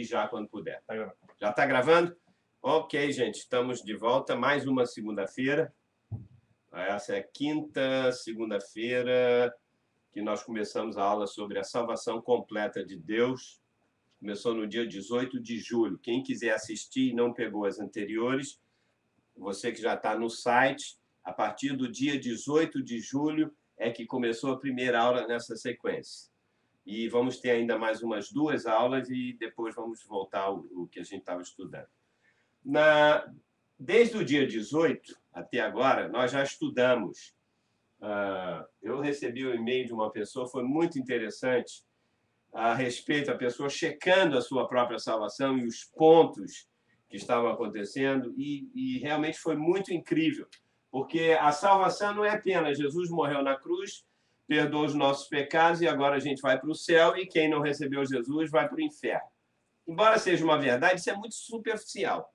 diz já quando puder. Já está gravando? Ok, gente, estamos de volta. Mais uma segunda-feira. Essa é a quinta segunda-feira que nós começamos a aula sobre a salvação completa de Deus. Começou no dia 18 de julho. Quem quiser assistir e não pegou as anteriores, você que já está no site, a partir do dia 18 de julho é que começou a primeira aula nessa sequência. E vamos ter ainda mais umas 2 aulas e depois vamos voltar ao que a gente estava estudando. Desde o dia 18 até agora, nós já estudamos. Eu recebi um e-mail de uma pessoa, foi muito interessante, a respeito da pessoa checando a sua própria salvação e os pontos que estavam acontecendo, e realmente foi muito incrível, porque a salvação não é apenas Jesus morreu na cruz, perdoou os nossos pecados e agora a gente vai para o céu, e quem não recebeu Jesus vai para o inferno. Embora seja uma verdade, isso é muito superficial.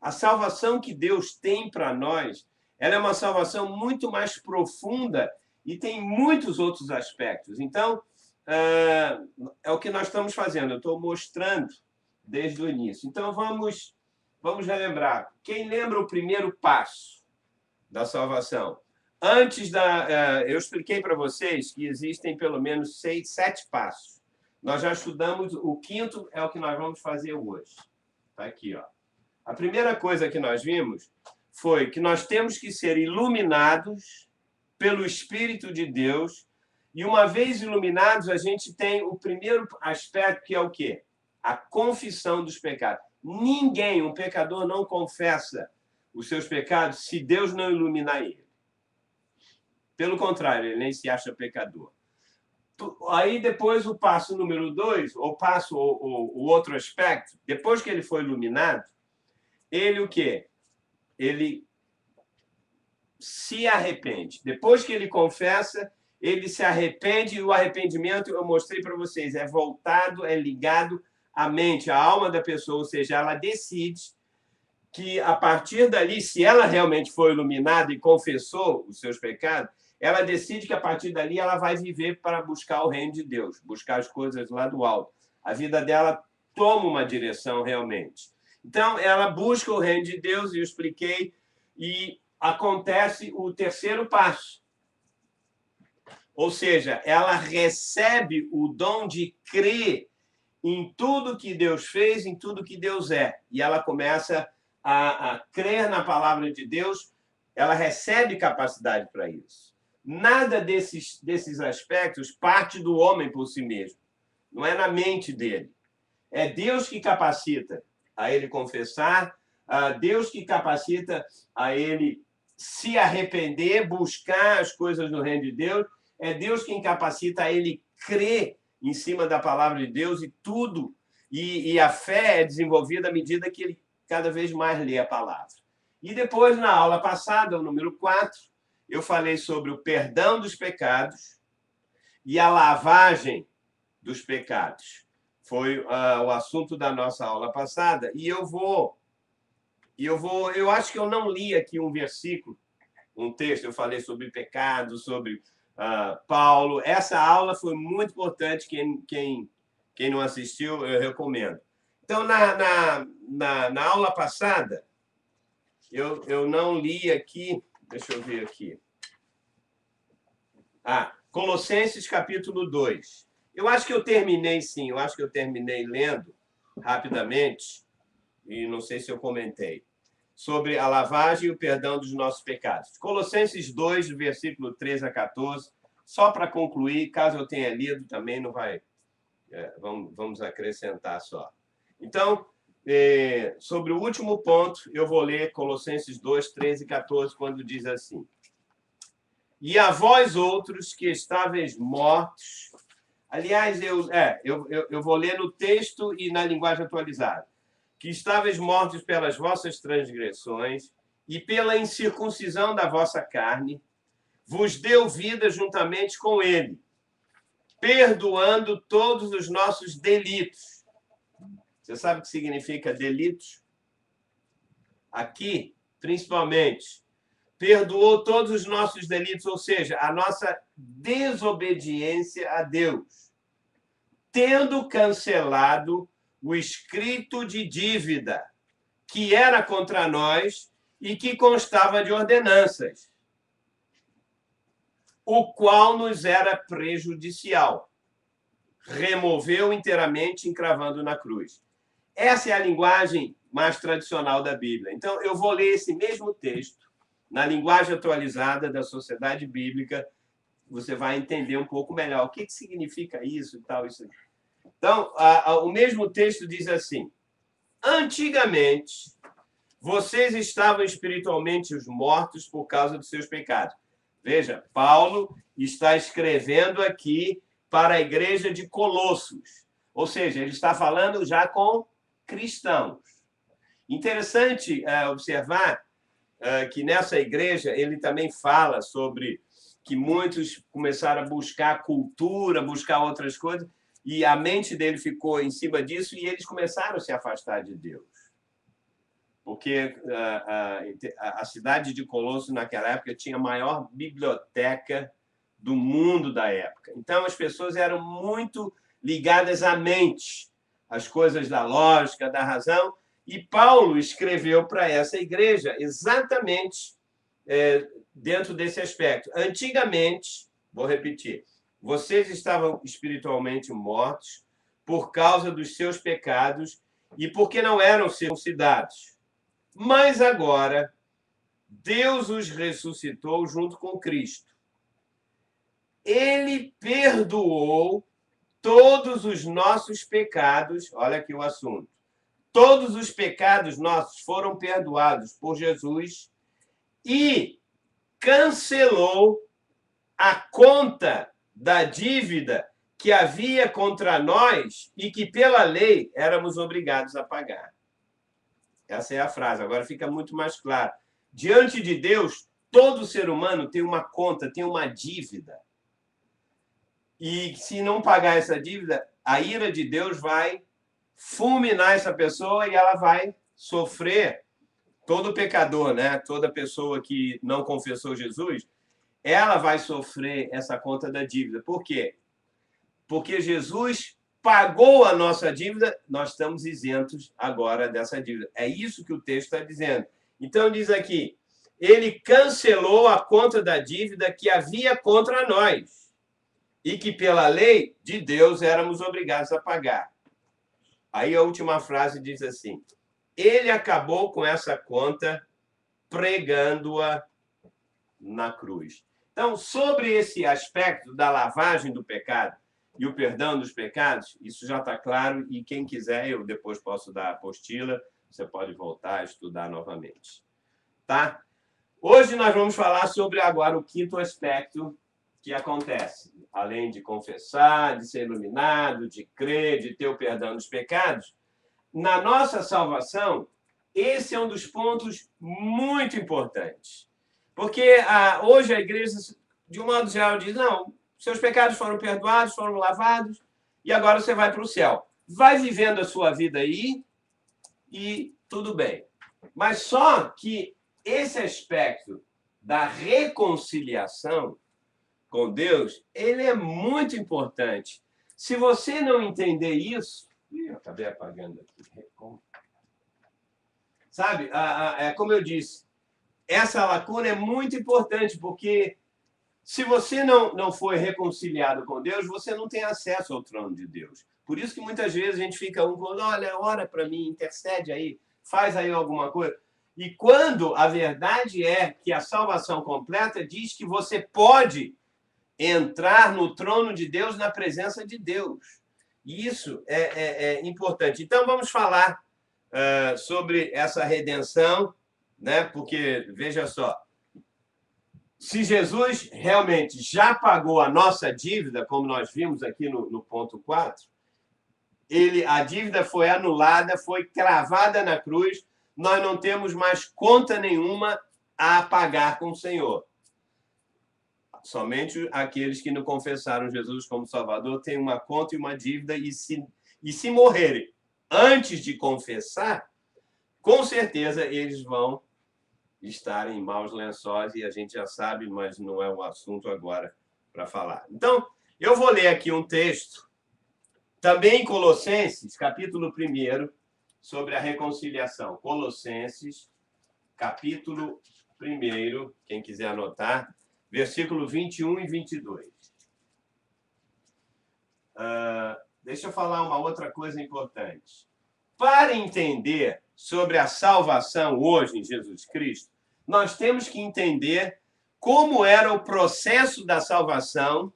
A salvação que Deus tem para nós, ela é uma salvação muito mais profunda e tem muitos outros aspectos. Então, é o que nós estamos fazendo. Eu estou mostrando desde o início. Então, vamos relembrar. Quem lembra o primeiro passo da salvação? Eu expliquei para vocês que existem pelo menos 6, 7 passos. Nós já estudamos, o 5º é o que nós vamos fazer hoje. Está aqui, ó. A primeira coisa que nós vimos foi que nós temos que ser iluminados pelo Espírito de Deus, e uma vez iluminados, a gente tem o primeiro aspecto, que é o quê? A confissão dos pecados. Ninguém, um pecador, não confessa os seus pecados se Deus não iluminar ele. Pelo contrário, ele nem se acha pecador. Aí depois o passo número 2, o outro aspecto, depois que ele foi iluminado, ele o quê? Ele se arrepende. Depois que ele confessa, ele se arrepende, e o arrependimento, eu mostrei para vocês, é voltado, é ligado à mente, à alma da pessoa, ou seja, ela decide que a partir dali, se ela realmente foi iluminada e confessou os seus pecados, ela decide que a partir dali ela vai viver para buscar o reino de Deus, buscar as coisas lá do alto. A vida dela toma uma direção realmente. Então, ela busca o reino de Deus, e eu expliquei, e acontece o terceiro passo. Ou seja, ela recebe o dom de crer em tudo que Deus fez, em tudo que Deus é. E ela começa a crer na palavra de Deus, ela recebe capacidade para isso. Nada desses aspectos parte do homem por si mesmo. Não é na mente dele. É Deus que capacita a ele confessar, Deus que capacita a ele se arrepender, buscar as coisas do reino de Deus, é Deus quem capacita a ele crer em cima da palavra de Deus, e tudo, e a fé é desenvolvida à medida que ele cada vez mais lê a palavra. E depois, na aula passada, o número 4, eu falei sobre o perdão dos pecados e a lavagem dos pecados. Foi o assunto da nossa aula passada, e eu acho que eu não li aqui um versículo, um texto, eu falei sobre pecado, sobre Paulo. Essa aula foi muito importante, quem não assistiu, eu recomendo. Então, na aula passada, eu não li aqui, deixa eu ver aqui. Colossenses capítulo 2. Eu acho que eu terminei, sim, eu acho que eu terminei lendo rapidamente, e não sei se eu comentei, sobre a lavagem e o perdão dos nossos pecados. Colossenses 2, versículo 13 a 14, só para concluir, caso eu tenha lido, também não vai... vamos acrescentar só. Então, sobre o último ponto, eu vou ler Colossenses 2, 13 e 14, quando diz assim: E a vós outros que estáveis mortos... Aliás, eu vou ler no texto e na linguagem atualizada. Que estáveis mortos pelas vossas transgressões e pela incircuncisão da vossa carne, vos deu vida juntamente com ele, perdoando todos os nossos delitos. Você sabe o que significa delitos? Aqui, principalmente, perdoou todos os nossos delitos, ou seja, a nossa desobediência a Deus, tendo cancelado o escrito de dívida que era contra nós e que constava de ordenanças, o qual nos era prejudicial. Removeu inteiramente, encravando na cruz. Essa é a linguagem mais tradicional da Bíblia. Então, eu vou ler esse mesmo texto na linguagem atualizada da Sociedade Bíblica. Você vai entender um pouco melhor o que significa isso e tal. Isso. Então, o mesmo texto diz assim: antigamente, vocês estavam espiritualmente os mortos por causa dos seus pecados. Veja, Paulo está escrevendo aqui para a igreja de Colossos. Ou seja, ele está falando já com cristãos. Interessante observar que nessa igreja ele também fala sobre que muitos começaram a buscar cultura, buscar outras coisas, e a mente dele ficou em cima disso e eles começaram a se afastar de Deus. Porque a cidade de Colosso, naquela época, tinha a maior biblioteca do mundo da época. Então, as pessoas eram muito ligadas à mente, às coisas da lógica, da razão, e Paulo escreveu para essa igreja exatamente dentro desse aspecto. Antigamente, vou repetir, vocês estavam espiritualmente mortos por causa dos seus pecados e porque não eram circuncidados. Mas agora, Deus os ressuscitou junto com Cristo. Ele perdoou todos os nossos pecados. Olha aqui o assunto. Todos os pecados nossos foram perdoados por Jesus e cancelou a conta da dívida que havia contra nós e que, pela lei, éramos obrigados a pagar. Essa é a frase. Agora fica muito mais claro. Diante de Deus, todo ser humano tem uma conta, tem uma dívida. E se não pagar essa dívida, a ira de Deus vai fulminar essa pessoa e ela vai sofrer. Todo pecador, né? Toda pessoa que não confessou Jesus, ela vai sofrer essa conta da dívida. Por quê? Porque Jesus pagou a nossa dívida, nós estamos isentos agora dessa dívida. É isso que o texto está dizendo. Então, diz aqui, ele cancelou a conta da dívida que havia contra nós e que, pela lei de Deus, éramos obrigados a pagar. Aí a última frase diz assim, ele acabou com essa conta pregando-a na cruz. Então, sobre esse aspecto da lavagem do pecado, e o perdão dos pecados, isso já está claro, e quem quiser, eu depois posso dar a apostila, você pode voltar a estudar novamente. Tá? Hoje nós vamos falar sobre agora o quinto aspecto que acontece. Além de confessar, de ser iluminado, de crer, de ter o perdão dos pecados, na nossa salvação, esse é um dos pontos muito importantes. Porque hoje a igreja, de um modo geral, diz, não, seus pecados foram perdoados, foram lavados, e agora você vai para o céu. Vai vivendo a sua vida aí e tudo bem. Mas só que esse aspecto da reconciliação com Deus, ele é muito importante. Se você não entender isso... eu acabei apagando aqui. Sabe, como eu disse, essa lacuna é muito importante, porque se você não for reconciliado com Deus, você não tem acesso ao trono de Deus. Por isso que muitas vezes a gente fica falando, olha, ora para mim, intercede aí, faz aí alguma coisa. E quando a verdade é que a salvação completa diz que você pode entrar no trono de Deus, na presença de Deus. E isso é importante. Então, vamos falar sobre essa redenção, né? Porque, veja só, se Jesus realmente já pagou a nossa dívida, como nós vimos aqui no ponto 4, a dívida foi anulada, foi cravada na cruz, nós não temos mais conta nenhuma a pagar com o Senhor. Somente aqueles que não confessaram Jesus como Salvador têm uma conta e uma dívida, e se morrerem antes de confessar, com certeza eles vão estar em maus lençóis, e a gente já sabe, mas não é o assunto agora para falar. Então, eu vou ler aqui um texto Também em Colossenses, capítulo 1, sobre a reconciliação. Colossenses, capítulo 1, quem quiser anotar, versículo 21 e 22. Deixa eu falar uma outra coisa importante. Para entender sobre a salvação hoje em Jesus Cristo, nós temos que entender como era o processo da salvação,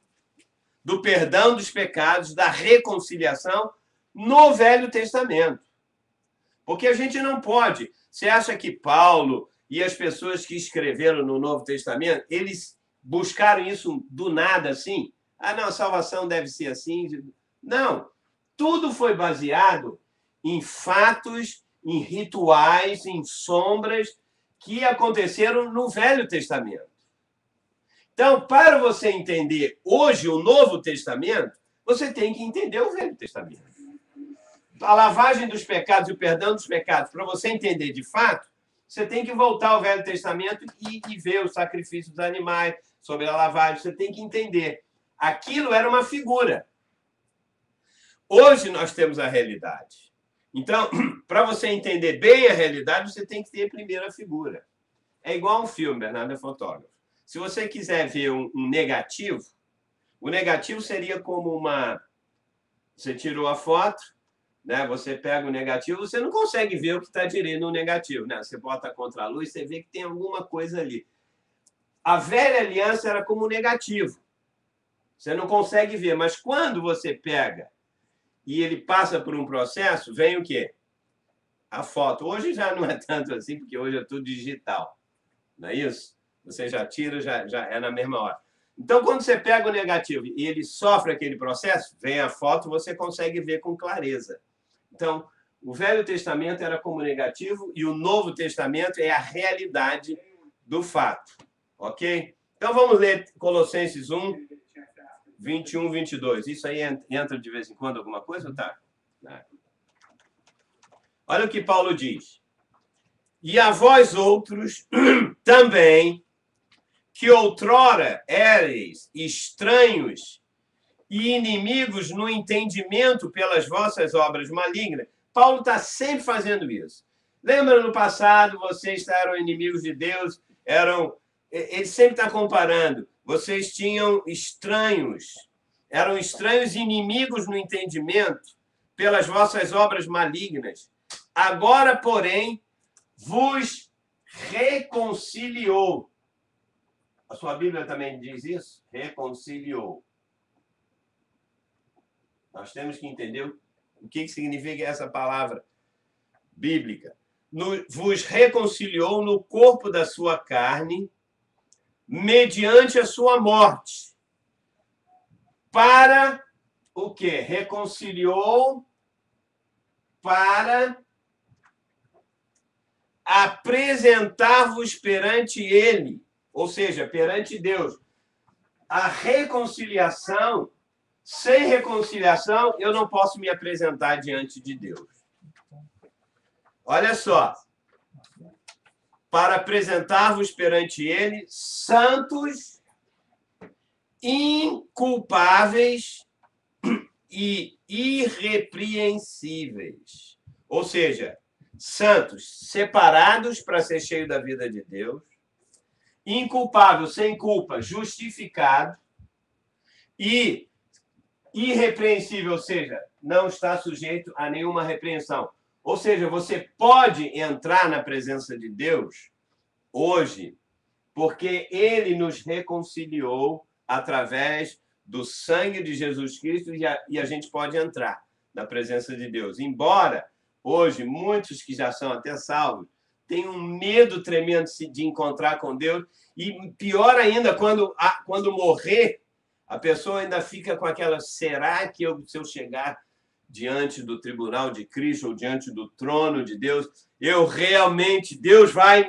do perdão dos pecados, da reconciliação no Velho Testamento. Porque a gente não pode. Você acha que Paulo e as pessoas que escreveram no Novo Testamento, eles buscaram isso do nada assim? Ah, não, a salvação deve ser assim. Não. Tudo foi baseado em fatos, em rituais, em sombras que aconteceram no Velho Testamento. Então, para você entender hoje o Novo Testamento, você tem que entender o Velho Testamento. A lavagem dos pecados e o perdão dos pecados, para você entender de fato, você tem que voltar ao Velho Testamento e ver o sacrifício dos animais, sobre a lavagem, você tem que entender. Aquilo era uma figura. Hoje nós temos a realidade. Então, para você entender bem a realidade, você tem que ter a primeira figura. É igual um filme, Bernardo é fotógrafo. Se você quiser ver um negativo, o negativo seria como uma... Você tirou a foto, né? Você pega o negativo, você não consegue ver o que está direito no negativo, né? Você bota contra a luz, você vê que tem alguma coisa ali. A velha aliança era como um negativo. Você não consegue ver, mas quando você pega e ele passa por um processo, vem o quê? A foto. Hoje já não é tanto assim, porque hoje é tudo digital. Não é isso? Você já tira, já é na mesma hora. Então, quando você pega o negativo e ele sofre aquele processo, vem a foto, você consegue ver com clareza. Então, o Velho Testamento era como negativo e o Novo Testamento é a realidade do fato. Ok? Então, vamos ler Colossenses 1, 21, 22. Isso aí entra de vez em quando alguma coisa, tá? Olha o que Paulo diz. E a vós outros também, que outrora éreis estranhos e inimigos no entendimento pelas vossas obras malignas. Paulo está sempre fazendo isso. Lembra no passado, vocês eram inimigos de Deus, ele sempre está comparando. Vocês tinham estranhos, eram estranhos inimigos no entendimento pelas vossas obras malignas. Agora, porém, vos reconciliou. A sua Bíblia também diz isso? Reconciliou. Nós temos que entender o que significa essa palavra bíblica. Vos reconciliou no corpo da sua carne, mediante a sua morte. Para o quê? Reconciliou para apresentar-vos perante ele, ou seja, perante Deus. A reconciliação, sem reconciliação, eu não posso me apresentar diante de Deus. Olha só. Para apresentar-vos perante ele santos, inculpáveis e irrepreensíveis. Ou seja, santos, separados para ser cheio da vida de Deus, inculpável, sem culpa, justificado, e irrepreensível, ou seja, não está sujeito a nenhuma repreensão. Ou seja, você pode entrar na presença de Deus hoje, porque ele nos reconciliou através do sangue de Jesus Cristo e a gente pode entrar na presença de Deus. Embora hoje muitos que já são até salvos tenham um medo tremendo de encontrar com Deus e pior ainda, quando morrer, a pessoa ainda fica com aquela, será que se eu chegar diante do tribunal de Cristo ou diante do trono de Deus, Deus vai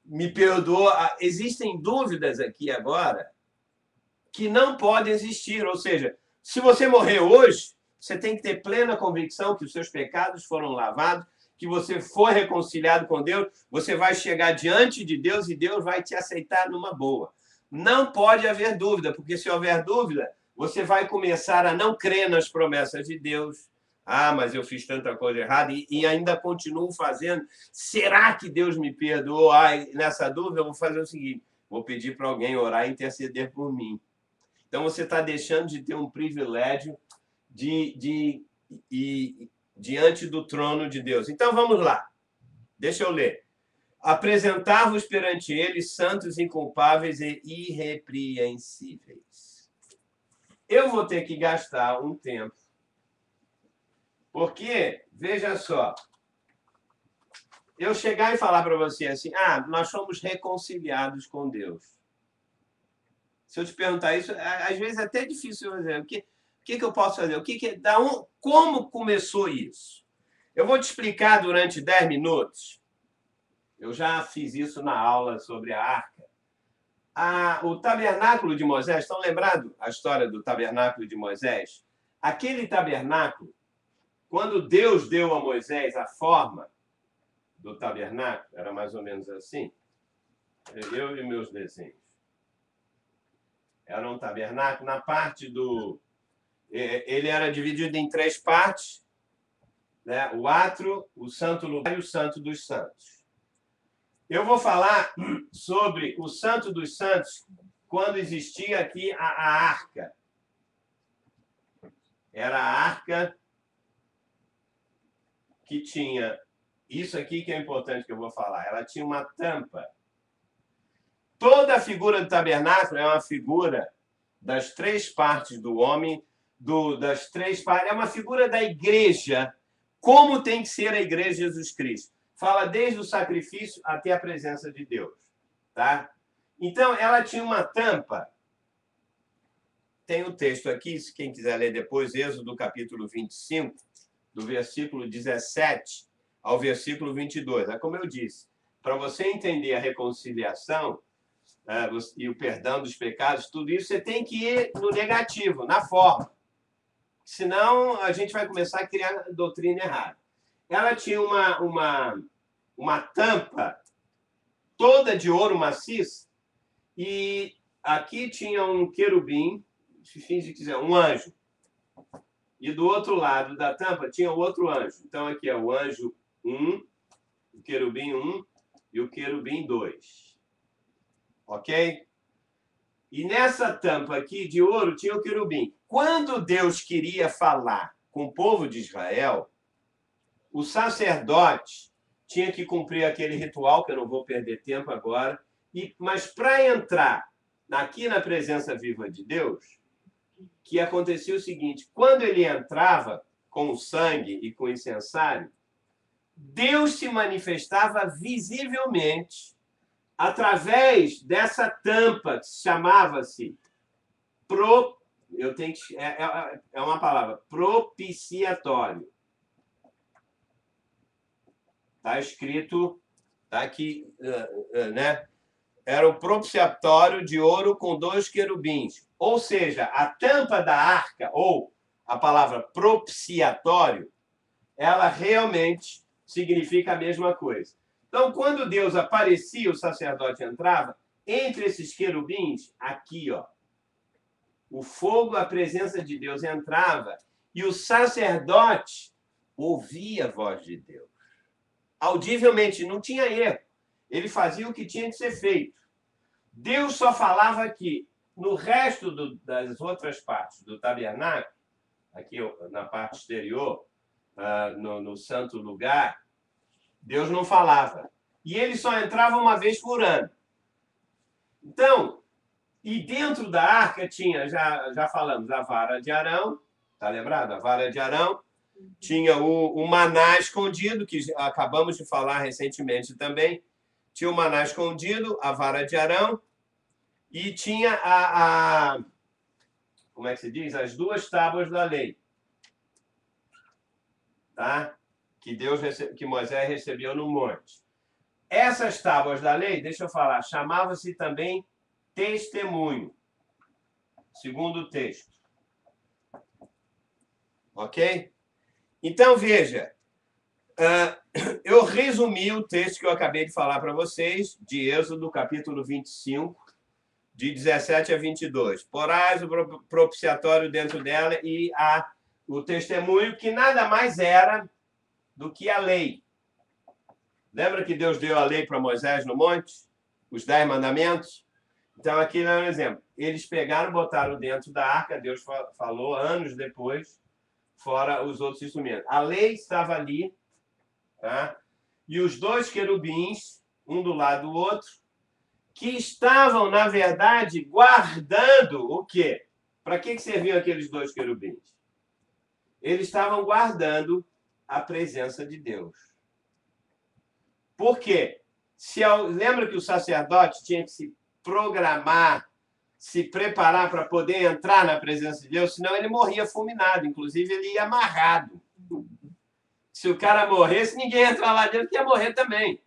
me perdoar? Existem dúvidas aqui agora que não podem existir. Ou seja, se você morrer hoje, você tem que ter plena convicção que os seus pecados foram lavados, que você foi reconciliado com Deus, você vai chegar diante de Deus e Deus vai te aceitar numa boa. Não pode haver dúvida, porque se houver dúvida, você vai começar a não crer nas promessas de Deus. Ah, mas eu fiz tanta coisa errada e ainda continuo fazendo. Será que Deus me perdoou? Ah, nessa dúvida, eu vou fazer o seguinte: vou pedir para alguém orar e interceder por mim. Então, você está deixando de ter um privilégio diante do trono de Deus. Então, vamos lá. Deixa eu ler. Apresentar-vos perante ele santos, inculpáveis e irrepreensíveis. Eu vou ter que gastar um tempo. Porque, veja só, eu chegar e falar para você assim, nós somos reconciliados com Deus. Se eu te perguntar isso, às vezes é até difícil fazer. O que eu posso fazer? Como começou isso? Eu vou te explicar durante 10 minutos. Eu já fiz isso na aula sobre a arca. O tabernáculo de Moisés, estão lembrados a história do tabernáculo de Moisés? Aquele tabernáculo, quando Deus deu a Moisés a forma do tabernáculo, era mais ou menos assim, eu e meus desenhos. Era um tabernáculo, na parte do... Ele era dividido em 3 partes, né? O átrio, o santo lugar e o santo dos santos. Eu vou falar sobre o santo dos santos quando existia aqui a arca. Era a arca que tinha... Isso aqui que é importante que eu vou falar. Ela tinha uma tampa. Toda a figura do tabernáculo é uma figura das 3 partes do homem, das 3 partes. É uma figura da igreja, como tem que ser a igreja de Jesus Cristo. Fala desde o sacrifício até a presença de Deus. Tá? Então, ela tinha uma tampa. Tem o texto aqui, se quem quiser ler depois, Êxodo capítulo 25, do versículo 17 ao versículo 22. É como eu disse, para você entender a reconciliação e o perdão dos pecados, tudo isso, você tem que ir no negativo, na forma. Senão, a gente vai começar a criar doutrina errada. Ela tinha uma tampa toda de ouro maciço e aqui tinha um querubim, se finge quiser, um anjo. E do outro lado da tampa tinha outro anjo. Então, aqui é o anjo 1, o querubim 1 e o querubim 2. Ok? E nessa tampa aqui de ouro tinha o querubim. Quando Deus queria falar com o povo de Israel, o sacerdote tinha que cumprir aquele ritual, que eu não vou perder tempo agora, mas para entrar aqui na presença viva de Deus, que acontecia o seguinte: quando ele entrava com o sangue e com o incensário, Deus se manifestava visivelmente através dessa tampa que chamava-se é uma palavra, propiciatório. Está escrito, está aqui, né? Era o propiciatório de ouro com 2 querubins. Ou seja, a tampa da arca, ou a palavra propiciatório, ela realmente significa a mesma coisa. Então, quando Deus aparecia, o sacerdote entrava, entre esses querubins, aqui, ó, o fogo, a presença de Deus entrava e o sacerdote ouvia a voz de Deus. Audivelmente, não tinha erro. Ele fazia o que tinha que ser feito. Deus só falava aqui. No resto das outras partes do tabernáculo, aqui na parte exterior, no santo lugar, Deus não falava. E ele só entrava uma vez por ano. Então, e dentro da arca tinha, já falamos, a vara de Arão, tá lembrado? A vara de Arão. Tinha o maná escondido, que acabamos de falar recentemente também. Tinha o maná escondido, a vara de Arão, e tinha como é que se diz? As 2 tábuas da lei. Tá? Que Moisés recebeu no monte. Essas tábuas da lei, deixa eu falar, chamava-se também testemunho, segundo o texto. Ok? Então, veja, eu resumi o texto que eu acabei de falar para vocês, de Êxodo, capítulo 25, de 17 a 22. Porás o propiciatório dentro dela e o testemunho, que nada mais era do que a lei. Lembra que Deus deu a lei para Moisés no monte? Os 10 mandamentos? Então, aqui é um exemplo. Eles pegaram, botaram dentro da arca, Deus falou anos depois, fora os outros instrumentos. A lei estava ali, tá? E os 2 querubins, um do lado do outro, que estavam, na verdade, guardando o quê? Para que serviam aqueles 2 querubins? Eles estavam guardando a presença de Deus. Por quê? Lembra que o sacerdote tinha que se programar, se preparar para poder entrar na presença de Deus, senão ele morria fulminado, inclusive ele ia amarrado. Se o cara morresse, ninguém ia entrar lá dentro, que ia morrer também.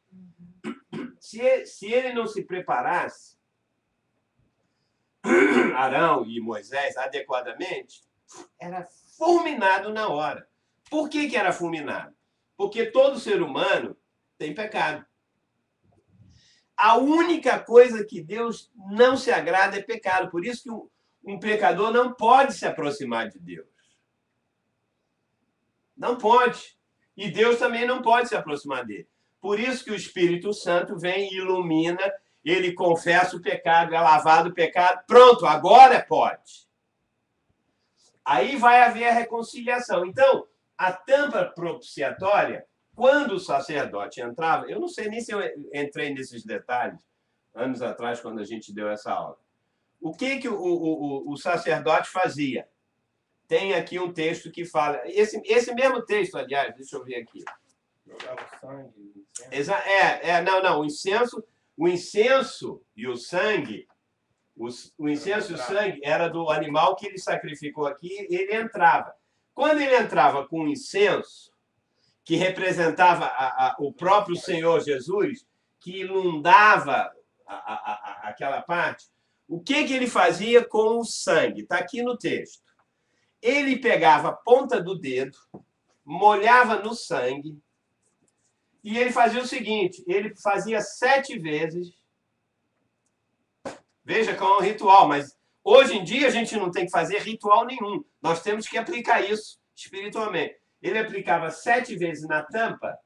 Se ele não se preparasse, Arão e Moisés, adequadamente, era fulminado na hora. Por que era fulminado? Porque todo ser humano tem pecado. A única coisa que Deus não se agrada é pecado. Por isso que um pecador não pode se aproximar de Deus. Não pode. E Deus também não pode se aproximar dele. Por isso que o Espírito Santo vem e ilumina, ele confessa o pecado, é lavado o pecado. Pronto, agora pode. Aí vai haver a reconciliação. Então, a tampa propiciatória, quando o sacerdote entrava, eu não sei nem se eu entrei nesses detalhes anos atrás, quando a gente deu essa aula. O que o sacerdote fazia? Tem aqui um texto que fala... Esse mesmo texto, aliás, deixa eu ver aqui. Jogava sangue, incenso. O incenso e o sangue... O incenso e o sangue era do animal que ele sacrificou aqui, ele entrava. Quando ele entrava com o incenso, que representava o próprio Senhor Jesus, que inundava aquela parte, o que ele fazia com o sangue? Está aqui no texto. Ele pegava a ponta do dedo, molhava no sangue, e ele fazia o seguinte, ele fazia 7 vezes. Veja como é um ritual, mas hoje em dia a gente não tem que fazer ritual nenhum. Nós temos que aplicar isso espiritualmente. Ele aplicava 7 vezes na tampa,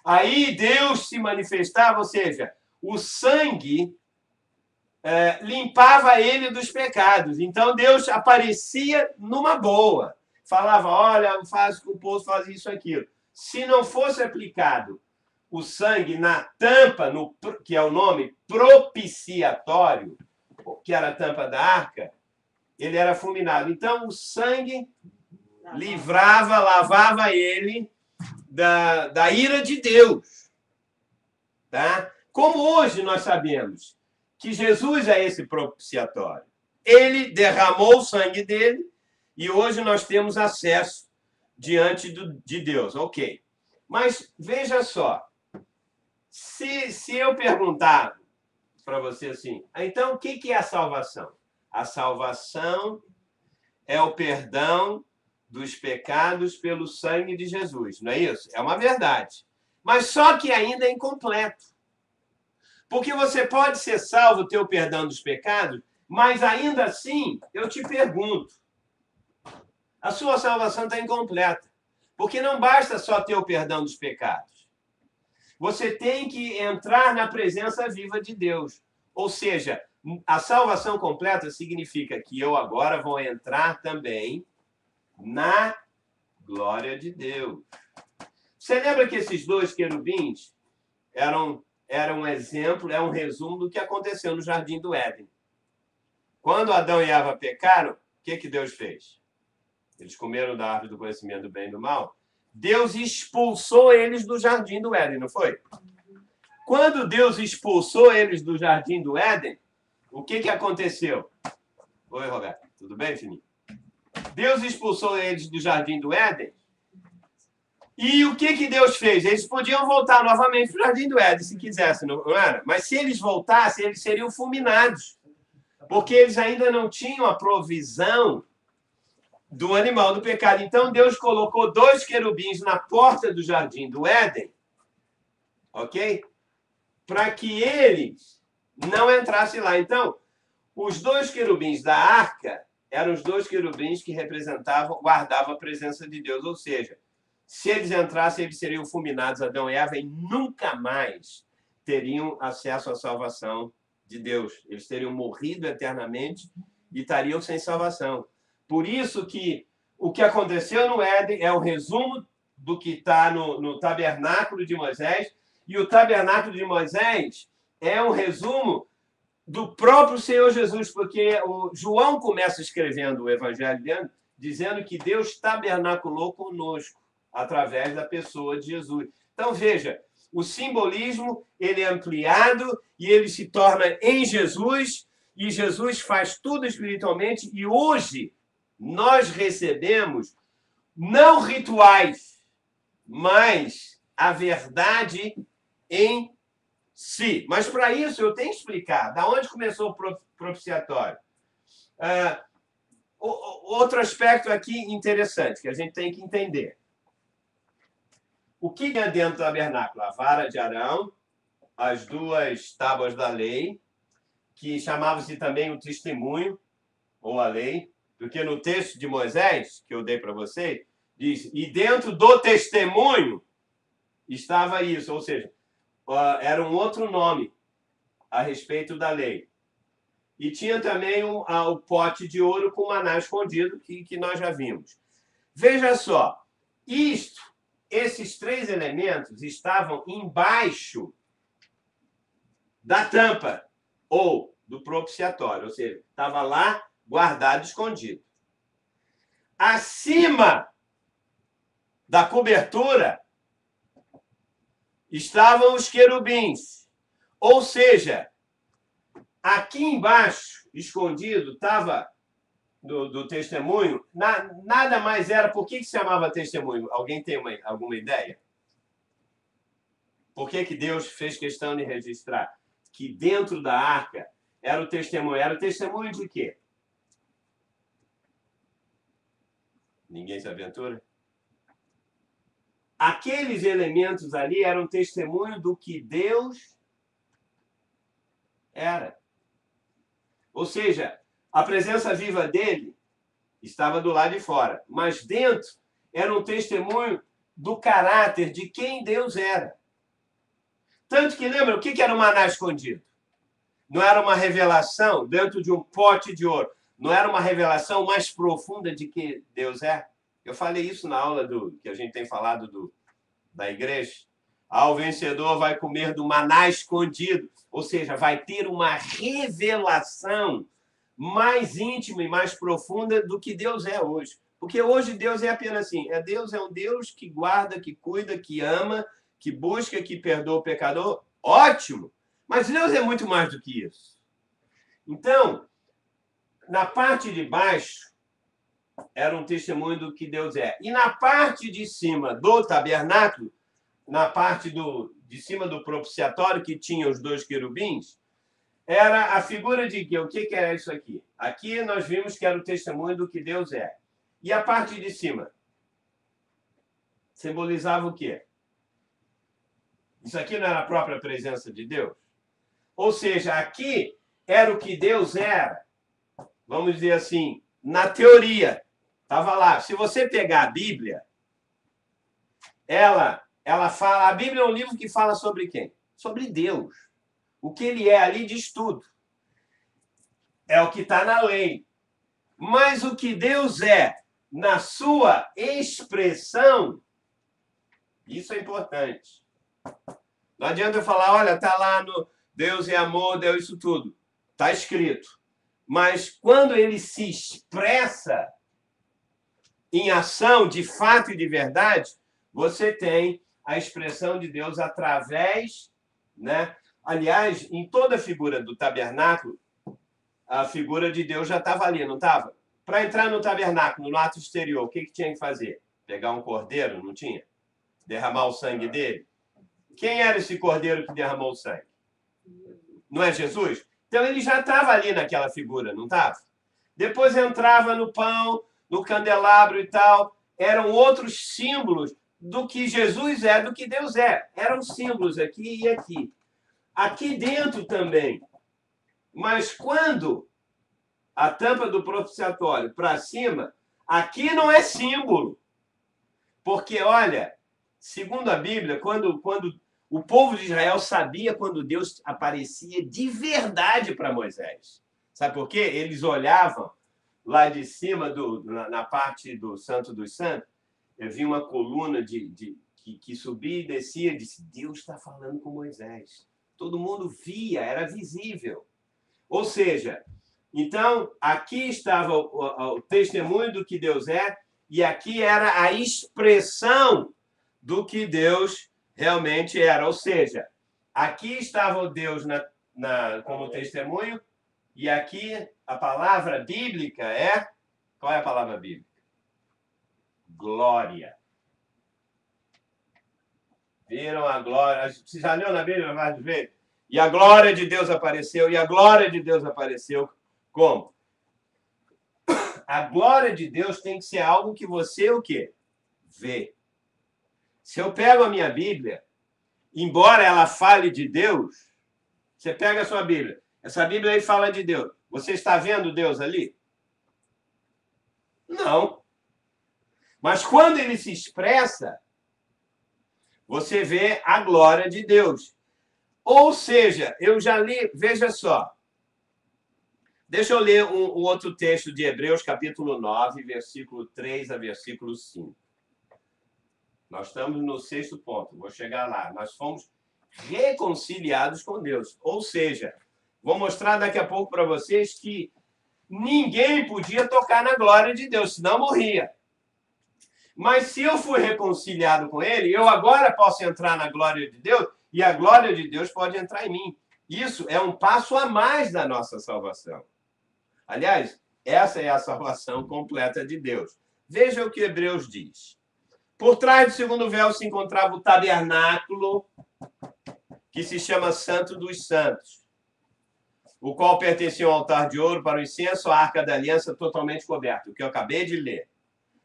aí Deus se manifestava, ou seja, o sangue limpava ele dos pecados. Então Deus aparecia numa boa. Falava, olha, faz que o povo faz isso, aquilo. Se não fosse aplicado o sangue na tampa, que é o nome propiciatório, que era a tampa da arca, ele era fulminado. Então, o sangue livrava, lavava ele da ira de Deus. Tá? Como hoje nós sabemos que Jesus é esse propiciatório. Ele derramou o sangue dele e hoje nós temos acesso diante de Deus. Ok. Mas veja só, se eu perguntar para você assim, então o que é a salvação? A salvação é o perdão dos pecados pelo sangue de Jesus, não é isso? É uma verdade. Mas só que ainda é incompleto. Porque você pode ser salvo, ter o perdão dos pecados, mas ainda assim, eu te pergunto, a sua salvação está incompleta. Porque não basta só ter o perdão dos pecados. Você tem que entrar na presença viva de Deus. Ou seja, a salvação completa significa que eu agora vou entrar também na glória de Deus. Você lembra que esses 2 querubins eram um exemplo, é um resumo do que aconteceu no Jardim do Éden. Quando Adão e Eva pecaram, o que Deus fez? Eles comeram da árvore do conhecimento do bem e do mal. Deus expulsou eles do Jardim do Éden, não foi? Quando Deus expulsou eles do Jardim do Éden, o que aconteceu? Oi, Roberto. Tudo bem, filhinho? Deus expulsou eles do Jardim do Éden. E o que Deus fez? Eles podiam voltar novamente para o Jardim do Éden, se quisessem, não era? Mas se eles voltassem, eles seriam fulminados. Porque eles ainda não tinham a provisão do animal do pecado. Então, Deus colocou 2 querubins na porta do Jardim do Éden, ok? Para que eles não entrasse lá. Então, os dois querubins da arca eram os dois querubins que representavam, guardavam a presença de Deus. Ou seja, se eles entrassem, eles seriam fulminados, Adão e Eva, e nunca mais teriam acesso à salvação de Deus. Eles teriam morrido eternamente e estariam sem salvação. Por isso que o que aconteceu no Éden é o resumo do que está no tabernáculo de Moisés, e o tabernáculo de Moisés é um resumo do próprio Senhor Jesus, porque o João começa escrevendo o Evangelho dele, dizendo que Deus tabernaculou conosco através da pessoa de Jesus. Então, veja, o simbolismo ele é ampliado e ele se torna em Jesus, e Jesus faz tudo espiritualmente, e hoje nós recebemos não rituais, mas a verdade em si. Mas para isso eu tenho que explicar da onde começou o propiciatório. Outro aspecto aqui interessante que a gente tem que entender. O que tinha dentro do tabernáculo? A vara de Arão, as duas tábuas da lei, que chamavam-se também o testemunho, ou a lei, porque no texto de Moisés, que eu dei para vocês, diz, e dentro do testemunho estava isso, ou seja, era um outro nome a respeito da lei. E tinha também o pote de ouro com maná escondido, que nós já vimos. Veja só, esses três elementos estavam embaixo da tampa, ou do propiciatório, ou seja, estava lá guardado, escondido. Acima da cobertura estavam os querubins. Ou seja, aqui embaixo, escondido, estava do testemunho, nada mais era... Por que se chamava testemunho? Alguém tem alguma ideia? Por que Deus fez questão de registrar que dentro da arca era o testemunho? Era o testemunho de quê? Ninguém se aventura? Aqueles elementos ali eram testemunho do que Deus era. Ou seja, a presença viva dele estava do lado de fora, mas dentro era um testemunho do caráter de quem Deus era. Tanto que, lembra, o que era o maná escondido? Não era uma revelação dentro de um pote de ouro. Não era uma revelação mais profunda de que Deus é? Eu falei isso na aula que a gente tem falado da igreja. O vencedor vai comer do maná escondido. Ou seja, vai ter uma revelação mais íntima e mais profunda do que Deus é hoje. Porque hoje Deus é apenas assim. Deus é um Deus que guarda, que cuida, que ama, que busca, que perdoa o pecador. Ótimo! Mas Deus é muito mais do que isso. Então, na parte de baixo, era um testemunho do que Deus é. E na parte de cima do tabernáculo, na parte de cima do propiciatório, que tinha os dois querubins, era a figura de quê? O que era isso aqui? Aqui nós vimos que era o testemunho do que Deus é. E a parte de cima? Simbolizava o quê? Isso aqui não era a própria presença de Deus? Ou seja, aqui era o que Deus era, vamos dizer assim, na teoria. Estava lá. Se você pegar a Bíblia, ela fala... A Bíblia é um livro que fala sobre quem? Sobre Deus. O que ele é ali diz tudo. É o que está na lei. Mas o que Deus é na sua expressão, isso é importante. Não adianta eu falar, olha, está lá no Deus é amor, Deus isso tudo. Está escrito. Mas quando ele se expressa em ação, de fato e de verdade, você tem a expressão de Deus através, né? Aliás, em toda a figura do tabernáculo, a figura de Deus já estava ali, não estava? Para entrar no tabernáculo, no ato exterior, o que tinha que fazer? Pegar um cordeiro, não tinha? Derramar o sangue dele? Quem era esse cordeiro que derramou o sangue? Não é Jesus? Então ele já estava ali naquela figura, não estava? Depois entrava no pão, no candelabro e tal. Eram outros símbolos do que Jesus é, do que Deus é. Eram símbolos aqui e aqui. Aqui dentro também Mas quando a tampa do propiciatório para cima, aqui não é símbolo. Porque, olha, segundo a Bíblia, quando o povo de Israel sabia quando Deus aparecia de verdade para Moisés. Sabe por quê? Eles olhavam lá de cima, na parte do Santo dos Santos, eu vi uma coluna que subia e descia e disse, Deus está falando com Moisés. Todo mundo via, era visível. Ou seja, então, aqui estava o testemunho do que Deus é, e aqui era a expressão do que Deus realmente era. Ou seja, aqui estava o Deus como testemunho, e aqui a palavra bíblica é... Qual é a palavra bíblica? Glória. Viram a glória? Você já leu na Bíblia várias vezes? E a glória de Deus apareceu, e a glória de Deus apareceu. Como? A glória de Deus tem que ser algo que você o quê? Vê. Se eu pego a minha Bíblia, embora ela fale de Deus, você pega a sua Bíblia, essa Bíblia aí fala de Deus. Você está vendo Deus ali? Não. Mas quando ele se expressa, você vê a glória de Deus. Ou seja, eu já li, veja só. Deixa eu ler um outro texto de Hebreus, capítulo 9, versículo 3 a versículo 5. Nós estamos no 6º ponto, vou chegar lá. Nós fomos reconciliados com Deus. Ou seja, vou mostrar daqui a pouco para vocês que ninguém podia tocar na glória de Deus, senão morria. Mas se eu fui reconciliado com Ele, eu agora posso entrar na glória de Deus e a glória de Deus pode entrar em mim. Isso é um passo a mais da nossa salvação. Aliás, essa é a salvação completa de Deus. Veja o que Hebreus diz. Por trás do segundo véu se encontrava o tabernáculo, que se chama Santo dos Santos, o qual pertencia ao altar de ouro para o incenso, a arca da aliança totalmente coberta, o que eu acabei de ler,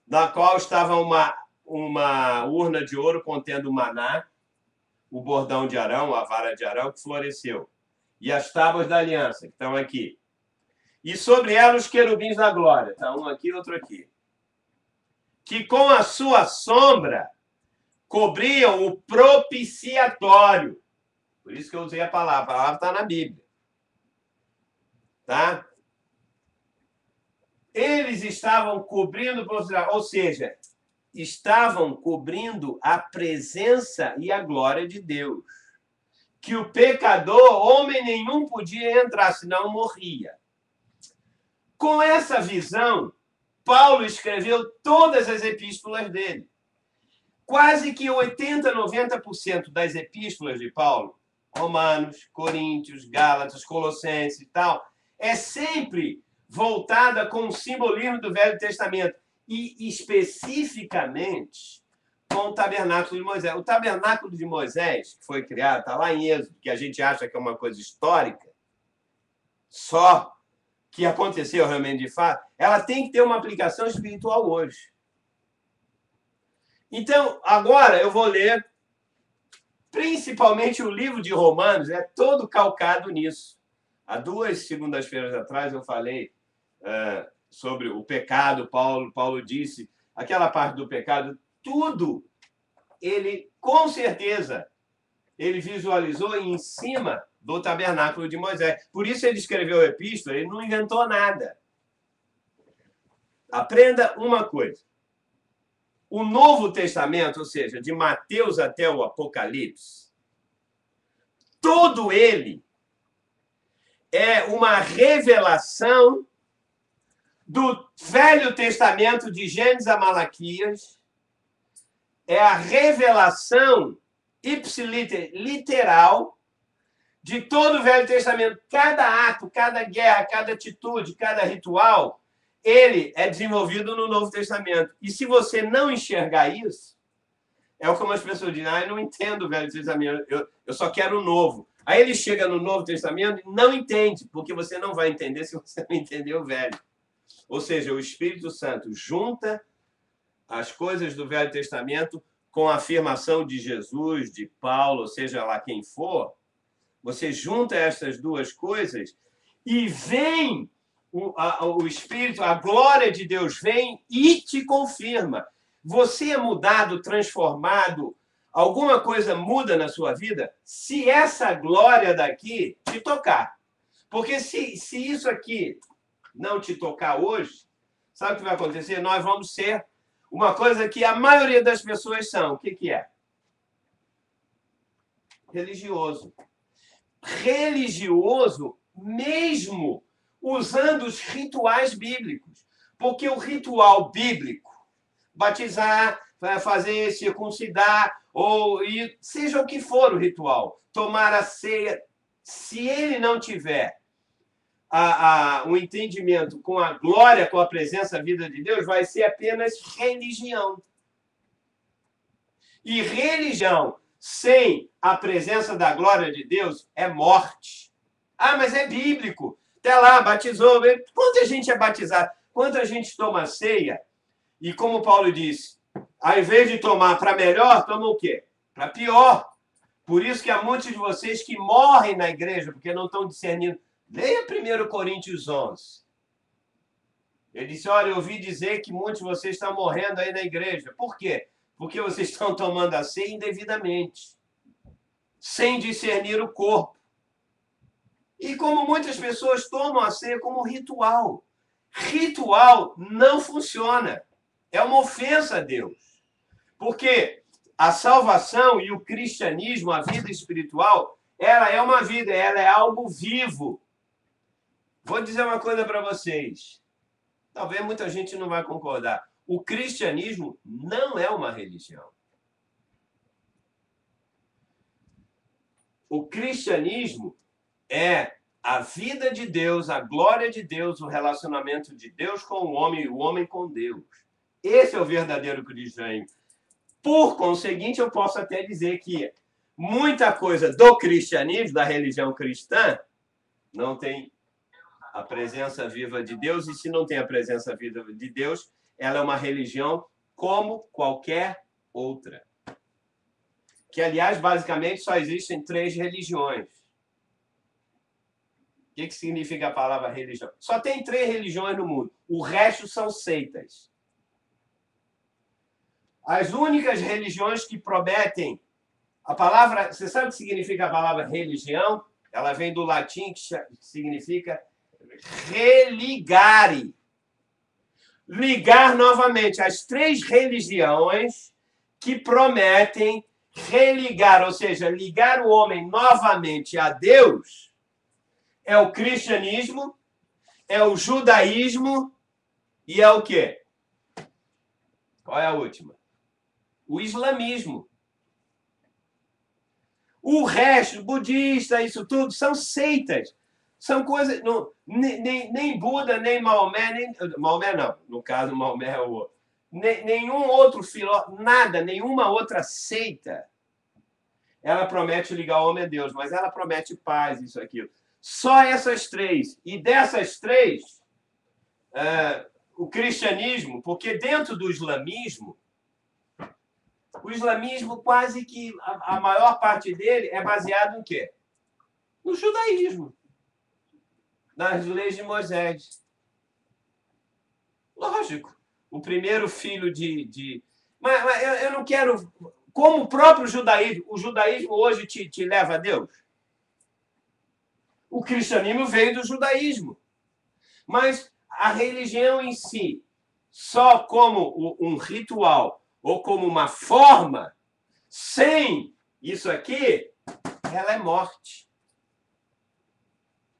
na qual estava uma urna de ouro contendo o maná, o bordão de Arão, a vara de Arão, que floresceu, e as tábuas da aliança, que estão aqui. E sobre ela os querubins da glória, está um aqui, outro aqui, que com a sua sombra cobriam o propiciatório. Por isso que eu usei a palavra está na Bíblia. Tá? Eles estavam cobrindo, ou seja, estavam cobrindo a presença e a glória de Deus. Que o pecador, homem nenhum, podia entrar, senão morria. Com essa visão, Paulo escreveu todas as epístolas dele. Quase que 80%, 90% das epístolas de Paulo, Romanos, Coríntios, Gálatas, Colossenses e tal, é sempre voltada com o simbolismo do Velho Testamento e especificamente com o tabernáculo de Moisés. O tabernáculo de Moisés, que foi criado, está lá em Êxodo, que a gente acha que é uma coisa histórica, só que aconteceu realmente de fato, ela tem que ter uma aplicação espiritual hoje. Então, agora eu vou ler principalmente o livro de Romanos, é todo calcado nisso. Há 2 segundas-feiras atrás eu falei sobre o pecado, Paulo disse, aquela parte do pecado, tudo, ele, com certeza, ele visualizou em cima do tabernáculo de Moisés. Por isso ele escreveu a epístola, ele não inventou nada. Aprenda uma coisa. O Novo Testamento, ou seja, de Mateus até o Apocalipse, todo ele é uma revelação do Velho Testamento, de Gênesis a Malaquias, é a revelação ipsiliter, literal, de todo o Velho Testamento. Cada ato, cada guerra, cada atitude, cada ritual, ele é desenvolvido no Novo Testamento. E se você não enxergar isso, é como as pessoas dizem, eu não entendo o Velho Testamento, eu só quero o Novo. Aí ele chega no Novo Testamento e não entende, porque você não vai entender se você não entender o Velho. Ou seja, o Espírito Santo junta as coisas do Velho Testamento com a afirmação de Jesus, de Paulo, ou seja lá quem for, você junta essas duas coisas e vem o Espírito, a glória de Deus vem e te confirma. Você é mudado, transformado, alguma coisa muda na sua vida se essa glória daqui te tocar. Porque se isso aqui não te tocar hoje, sabe o que vai acontecer? Nós vamos ser uma coisa que a maioria das pessoas são. O que é? Religioso. Religioso mesmo usando os rituais bíblicos. Porque o ritual bíblico, batizar, fazer circuncidar, ou seja o que for o ritual, tomar a ceia, se ele não tiver um entendimento com a glória, com a presença, a vida de Deus, vai ser apenas religião. E religião sem a presença da glória de Deus é morte. Ah, mas é bíblico. Até lá, batizou. Quanta gente é batizada? Quanta gente toma ceia? E como Paulo disse, ao invés de tomar para melhor, toma o quê? Para pior. Por isso que há muitos de vocês que morrem na igreja, porque não estão discernindo. Leia 1 Coríntios 11. Ele disse, olha, eu ouvi dizer que muitos de vocês estão morrendo aí na igreja. Por quê? Porque vocês estão tomando a ceia indevidamente, sem discernir o corpo. E como muitas pessoas tomam a ceia como ritual. Ritual não funciona. É uma ofensa a Deus. Porque a salvação e o cristianismo, a vida espiritual, ela é uma vida, ela é algo vivo. Vou dizer uma coisa para vocês. Talvez muita gente não vai concordar. O cristianismo não é uma religião. O cristianismo é a vida de Deus, a glória de Deus, o relacionamento de Deus com o homem e o homem com Deus. Esse é o verdadeiro cristianismo. Por conseguinte, eu posso até dizer que muita coisa do cristianismo, da religião cristã, não tem a presença viva de Deus, e se não tem a presença viva de Deus, ela é uma religião como qualquer outra. Que, aliás, basicamente só existem 3 religiões. O que significa a palavra religião? Só tem 3 religiões no mundo. O resto são seitas. As únicas religiões que prometem a palavra... Você sabe o que significa a palavra religião? Ela vem do latim, que significa religare. Ligar novamente. As 3 religiões que prometem religar, ou seja, ligar o homem novamente a Deus, é o cristianismo, é o judaísmo e é o quê? Qual é a última? O islamismo. O resto, budista, isso tudo, são seitas. São coisas... Não, nem Buda, nem Maomé, Maomé não, no caso, Maomé é o outro. Nenhum outro filósofo, nada, nenhuma outra seita, ela promete ligar o homem a Deus, mas ela promete paz, isso, aquilo. Só essas 3. E dessas 3, o cristianismo, porque dentro do islamismo, o islamismo quase que a maior parte dele é baseado em quê? No judaísmo. Nas leis de Moisés. Lógico. O primeiro filho Mas eu não quero... Como o próprio judaísmo, o judaísmo hoje te leva a Deus? O cristianismo veio do judaísmo. Mas a religião em si, só como um ritual ou como uma forma, sem isso aqui, ela é morte.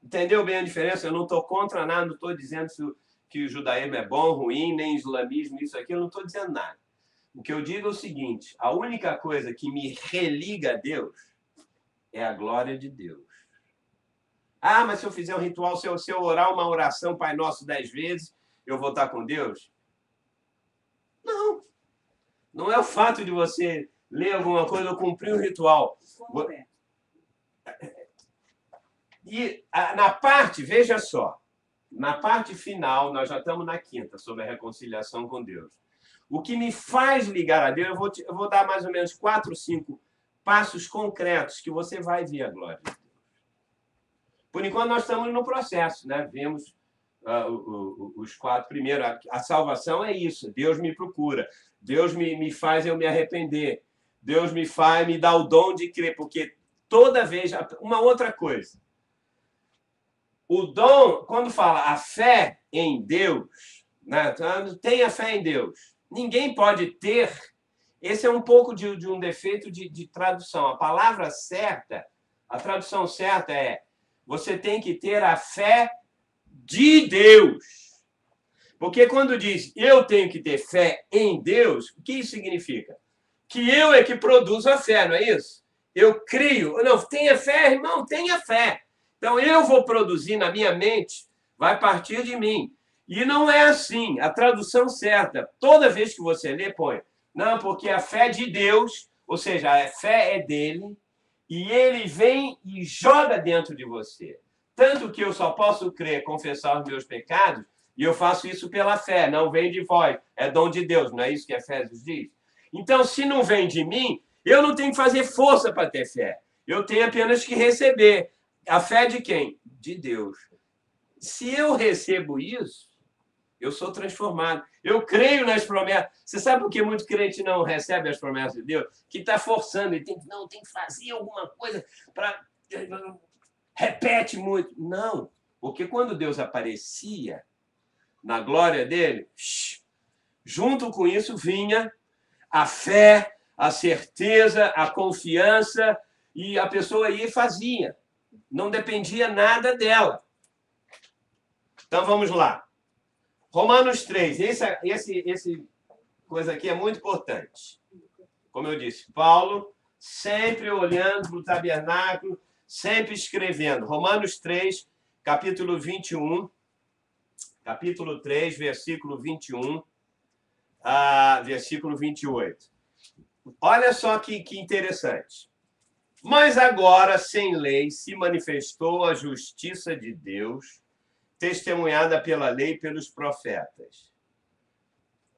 Entendeu bem a diferença? Eu não estou contra nada, não estou dizendo que o judaísmo é bom, ruim, nem islamismo, isso aqui, eu não estou dizendo nada. O que eu digo é o seguinte, a única coisa que me religa a Deus é a glória de Deus. Ah, mas se eu fizer um ritual, se eu orar uma oração, Pai Nosso 10 vezes, eu vou estar com Deus? Não. Não é o fato de você ler alguma coisa ou cumprir um ritual. Como é? E na parte, veja só, na parte final, nós já estamos na 5ª, sobre a reconciliação com Deus. O que me faz ligar a Deus, eu vou dar mais ou menos 4, 5 passos concretos que você vai ver a glória de Deus. Por enquanto, nós estamos no processo, né? Vimos os 4 primeiros. A salvação é isso. Deus me procura. Deus me faz eu me arrepender. Deus me dá o dom de crer. Porque toda vez... Uma outra coisa. O dom, quando fala a fé em Deus, né? Tenha fé em Deus. Ninguém pode ter... Esse é um pouco de um defeito de tradução. A palavra certa, a tradução certa é: você tem que ter a fé de Deus. Porque quando diz eu tenho que ter fé em Deus, o que isso significa? Que eu é que produzo a fé, não é isso? Eu crio. Não, tenha fé, irmão, tenha fé. Então eu vou produzir na minha mente, vai partir de mim. E não é assim. A tradução certa, toda vez que você lê, põe: não, porque a fé de Deus, ou seja, a fé é dele, e ele vem e joga dentro de você. Tanto que eu só posso crer, confessar os meus pecados, e eu faço isso pela fé, não vem de vós, é dom de Deus, não é isso que Efésios diz? Então, se não vem de mim, eu não tenho que fazer força para ter fé. Eu tenho apenas que receber. A fé de quem? De Deus. Se eu recebo isso, eu sou transformado. Eu creio nas promessas. Você sabe por que muito crente não recebe as promessas de Deus? Que está forçando. Ele tem que fazer alguma coisa para... Repete muito. Não. Porque quando Deus aparecia na glória dele, junto com isso vinha a fé, a certeza, a confiança, e a pessoa ia e fazia. Não dependia nada dela. Então vamos lá. Romanos 3. Esse coisa aqui é muito importante. Como eu disse, Paulo sempre olhando para o tabernáculo, sempre escrevendo. Romanos 3, capítulo 21. Capítulo 3, versículo 21 a versículo 28. Olha só que interessante. Mas agora, sem lei, se manifestou a justiça de Deus, testemunhada pela lei e pelos profetas.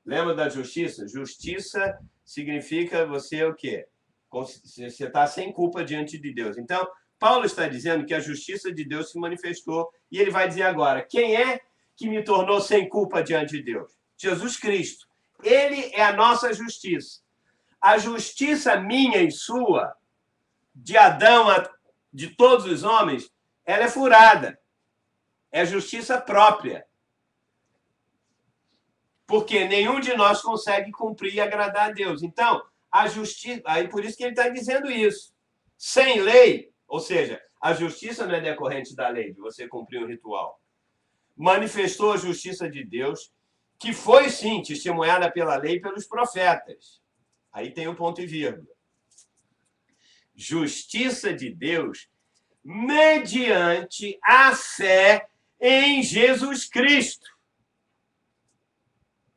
Lembra da justiça? Justiça significa você o quê? Você está sem culpa diante de Deus. Então, Paulo está dizendo que a justiça de Deus se manifestou, e ele vai dizer agora: quem é que me tornou sem culpa diante de Deus? Jesus Cristo. Ele é a nossa justiça. A justiça minha e sua, de Adão, de todos os homens, ela é furada. É justiça própria. Porque nenhum de nós consegue cumprir e agradar a Deus. Então, a justiça... Aí por isso que ele está dizendo isso. Sem lei, ou seja, a justiça não é decorrente da lei, de você cumprir um ritual. Manifestou a justiça de Deus, que foi, sim, testemunhada pela lei e pelos profetas. Aí tem um ponto e vírgula. Justiça de Deus mediante a fé em Jesus Cristo.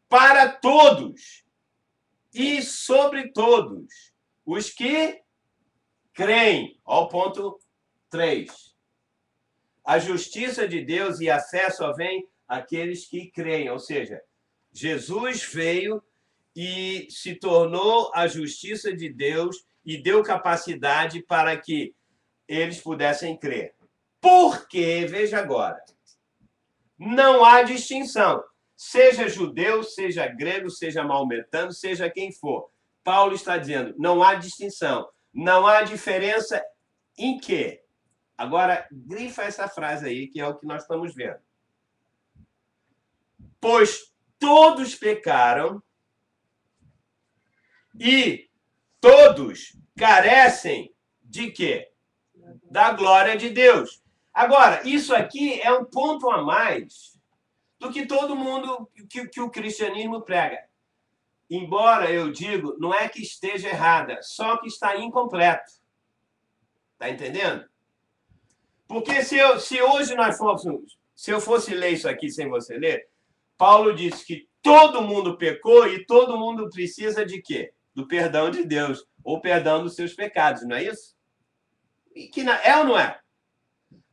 Para todos e sobre todos os que creem. Olha o ponto 3. A justiça de Deus e a fé só vem àqueles que creem. Ou seja, Jesus veio e se tornou a justiça de Deus e deu capacidade para que eles pudessem crer. Porque, veja agora, não há distinção. Seja judeu, seja grego, seja maometano, seja quem for. Paulo está dizendo, não há distinção. Não há diferença em quê? Agora, grifa essa frase aí, que é o que nós estamos vendo. Pois todos pecaram e todos carecem de quê? Da glória de Deus. Agora, isso aqui é um ponto a mais do que todo mundo, que o cristianismo prega. Embora, eu digo, não é que esteja errada, só que está incompleto. Está entendendo? Porque se hoje nós fôssemos, se eu fosse ler isso aqui sem você ler, Paulo disse que todo mundo pecou e todo mundo precisa de quê? Do perdão de Deus, ou perdão dos seus pecados, não é isso? E que é ou não é?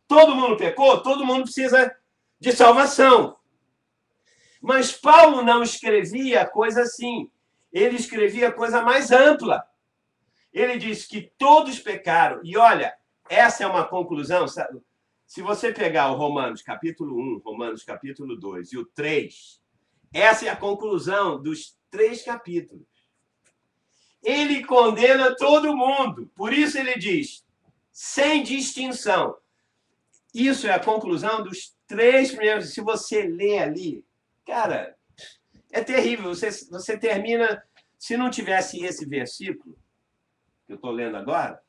Todo mundo pecou, todo mundo precisa de salvação. Mas Paulo não escrevia coisa assim. Ele escrevia coisa mais ampla. Ele diz que todos pecaram. E olha, essa é uma conclusão. Se você pegar o Romanos capítulo 1, Romanos capítulo 2 e o 3, essa é a conclusão dos 3 capítulos. Ele condena todo mundo. Por isso ele diz, sem distinção. Isso é a conclusão dos 3 primeiros. Se você lê ali, cara, é terrível. Você termina... Se não tivesse esse versículo, que eu estou lendo agora,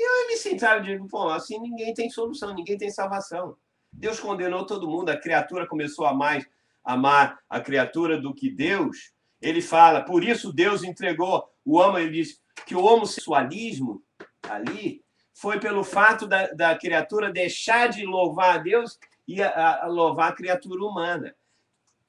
eu me sentava e digo, pô, assim ninguém tem solução, ninguém tem salvação. Deus condenou todo mundo, a criatura começou a mais amar a criatura do que Deus. Ele fala, por isso Deus entregou o homem, ele diz que o homossexualismo ali foi pelo fato da criatura deixar de louvar a Deus e a louvar a criatura humana.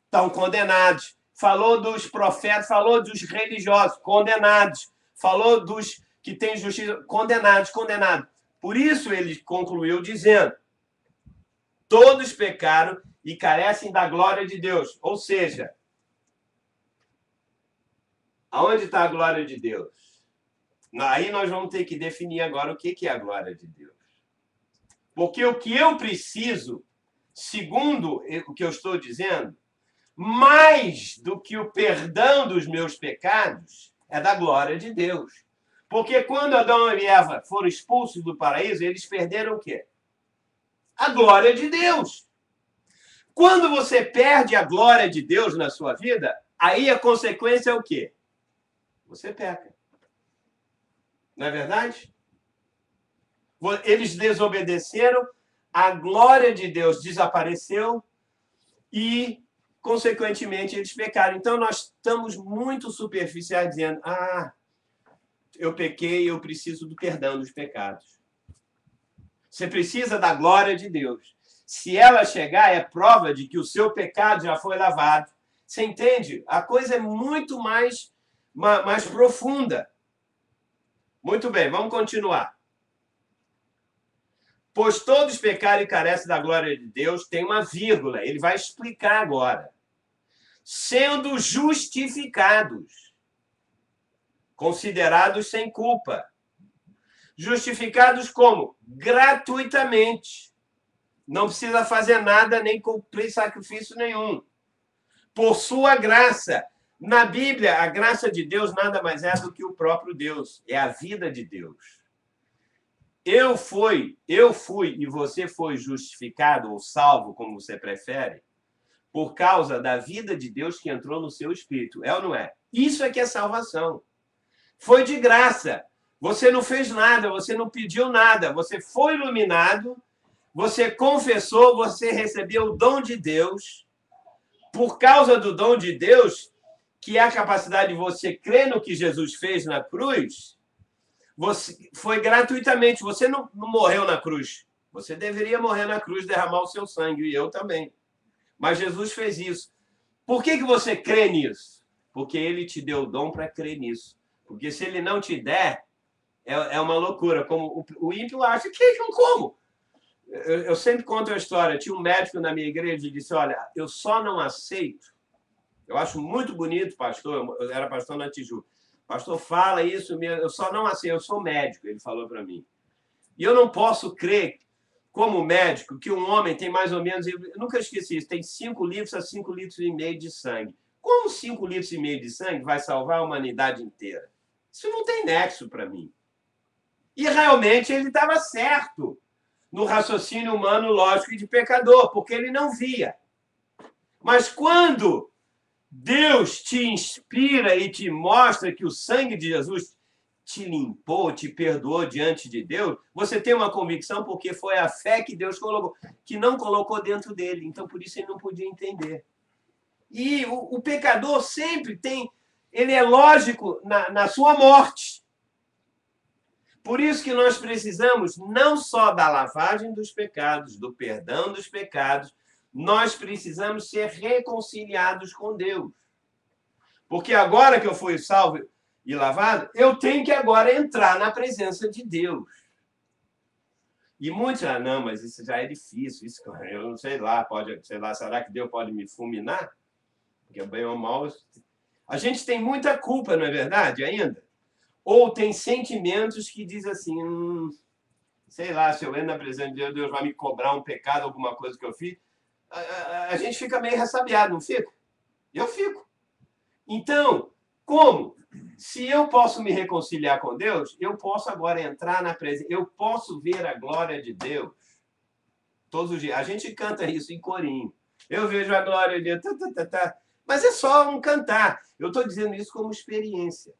Estão condenados. Falou dos profetas, falou dos religiosos, condenados. Falou dos que têm justiça, condenados, condenados. Por isso ele concluiu dizendo, todos pecaram e carecem da glória de Deus. Ou seja, aonde está a glória de Deus? Aí nós vamos ter que definir agora o que é a glória de Deus. Porque o que eu preciso, segundo o que eu estou dizendo, mais do que o perdão dos meus pecados, é da glória de Deus. Porque quando Adão e Eva foram expulsos do paraíso, eles perderam o quê? A glória de Deus. Quando você perde a glória de Deus na sua vida, aí a consequência é o quê? Você peca. Não é verdade? Eles desobedeceram, a glória de Deus desapareceu e, consequentemente, eles pecaram. Então, nós estamos muito superficiais dizendo, eu pequei, eu preciso do perdão dos pecados. Você precisa da glória de Deus. Se ela chegar, é prova de que o seu pecado já foi lavado. Você entende? A coisa é muito mais profunda. Muito bem, vamos continuar. Pois todos pecaram e carecem da glória de Deus, tem uma vírgula, ele vai explicar agora. Sendo justificados, considerados sem culpa. Justificados como? Gratuitamente. Não precisa fazer nada, nem cumprir sacrifício nenhum. Por sua graça. Na Bíblia, a graça de Deus nada mais é do que o próprio Deus. É a vida de Deus. Eu fui e você foi justificado ou salvo, como você prefere, por causa da vida de Deus que entrou no seu espírito. É ou não é? Isso é que é salvação. Foi de graça. Você não fez nada, você não pediu nada. Você foi iluminado, você confessou, você recebeu o dom de Deus. Por causa do dom de Deus, que é a capacidade de você crer no que Jesus fez na cruz, foi gratuitamente. Você não morreu na cruz. Você deveria morrer na cruz, derramar o seu sangue, e eu também. Mas Jesus fez isso. Por que você crê nisso? Porque ele te deu o dom para crer nisso. Porque se ele não te der, é uma loucura. Como o ímpio acha que como? Eu sempre conto a história. Tinha um médico na minha igreja e disse, olha, eu só não aceito. Eu acho muito bonito, pastor. Eu era pastor na Tijuca. Pastor, fala isso mesmo. Eu só não aceito. Eu sou médico, ele falou para mim. E eu não posso crer, como médico, que um homem tem mais ou menos... Eu nunca esqueci isso. Tem 5 litros a 5 litros e meio de sangue. Como 5 litros e meio de sangue vai salvar a humanidade inteira? Isso não tem nexo para mim. E realmente ele estava certo no raciocínio humano, lógico, e de pecador, porque ele não via. Mas quando Deus te inspira e te mostra que o sangue de Jesus te limpou, te perdoou diante de Deus, você tem uma convicção porque foi a fé que Deus colocou, que não colocou dentro dele. Então, por isso, ele não podia entender. E o pecador sempre tem... Ele é lógico na sua morte. Por isso que nós precisamos não só da lavagem dos pecados, do perdão dos pecados, nós precisamos ser reconciliados com Deus. Porque agora que eu fui salvo e lavado, eu tenho que agora entrar na presença de Deus. E muitos, não, mas isso já é difícil, isso, eu não sei lá, será que Deus pode me fulminar? Porque bem ou mal, a gente tem muita culpa, não é verdade, ainda? Ou tem sentimentos que dizem assim, sei lá, se eu entro na presença de Deus, Deus vai me cobrar um pecado, alguma coisa que eu fiz, a gente fica meio ressabiado, não fica? Eu fico. Então, como? Se eu posso me reconciliar com Deus, eu posso agora entrar na presença, eu posso ver a glória de Deus todos os dias. A gente canta isso em corinho. Eu vejo a glória de Deus, mas é só um cantar. Eu estou dizendo isso como experiência.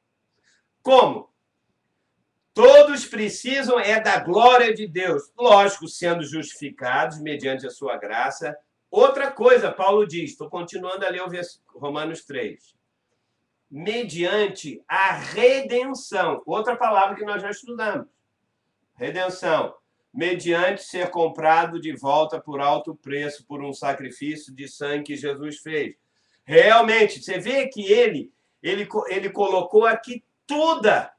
Como? Todos precisam da glória de Deus. Lógico, sendo justificados mediante a sua graça. Outra coisa, Paulo diz, estou continuando a ler o Romanos 3. Mediante a redenção. Outra palavra que nós já estudamos. Redenção. Mediante ser comprado de volta por alto preço, por um sacrifício de sangue que Jesus fez. Realmente, você vê que ele colocou aqui toda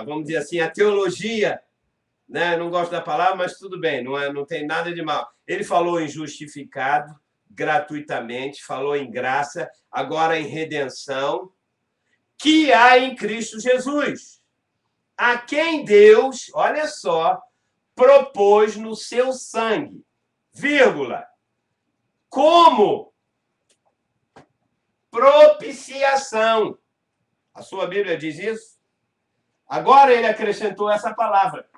vamos dizer assim, a teologia, né? Não gosto da palavra, mas tudo bem, não tem nada de mal. Ele falou em justificado gratuitamente, falou em graça, agora em redenção, que há em Cristo Jesus, a quem Deus, olha só, propôs no seu sangue, vírgula, como propiciação. A sua Bíblia diz isso? Agora ele acrescentou essa palavra,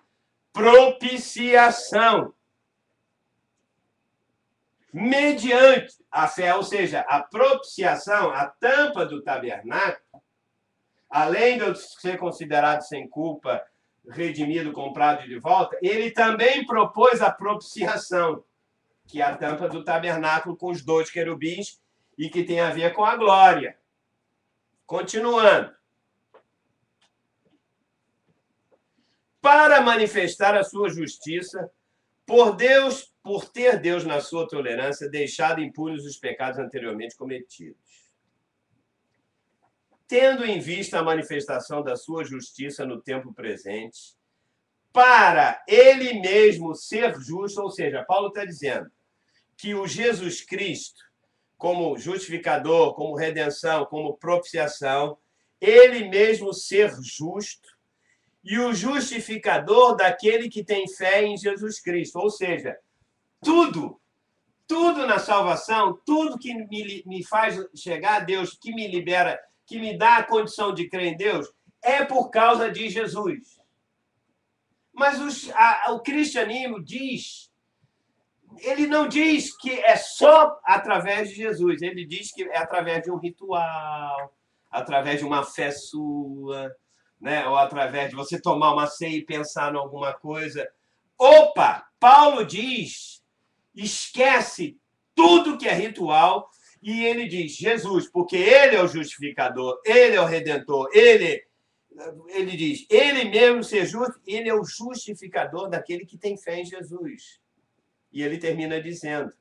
propiciação. Mediante a fé, ou seja, a propiciação, a tampa do tabernáculo, além de eu ser considerado sem culpa, redimido, comprado de volta, ele também propôs a propiciação, que é a tampa do tabernáculo com os 2 querubins e que tem a ver com a glória. Continuando. Para manifestar a sua justiça, por ter Deus, na sua tolerância, deixado impunes os pecados anteriormente cometidos. Tendo em vista a manifestação da sua justiça no tempo presente, para ele mesmo ser justo, ou seja, Paulo está dizendo que o Jesus Cristo, como justificador, como redenção, como propiciação, ele mesmo ser justo e o justificador daquele que tem fé em Jesus Cristo. Ou seja, tudo na salvação, tudo que me faz chegar a Deus, que me libera, que me dá a condição de crer em Deus, é por causa de Jesus. Mas o cristianismo diz, ele não diz que é só através de Jesus, ele diz que é através de um ritual, através de uma fé sua, né? Ou através de você tomar uma ceia e pensar em alguma coisa. Opa! Paulo diz, esquece tudo que é ritual e ele diz, Jesus, porque ele é o justificador, ele é o redentor, ele diz, ele mesmo ser justo, ele é o justificador daquele que tem fé em Jesus. E ele termina dizendo,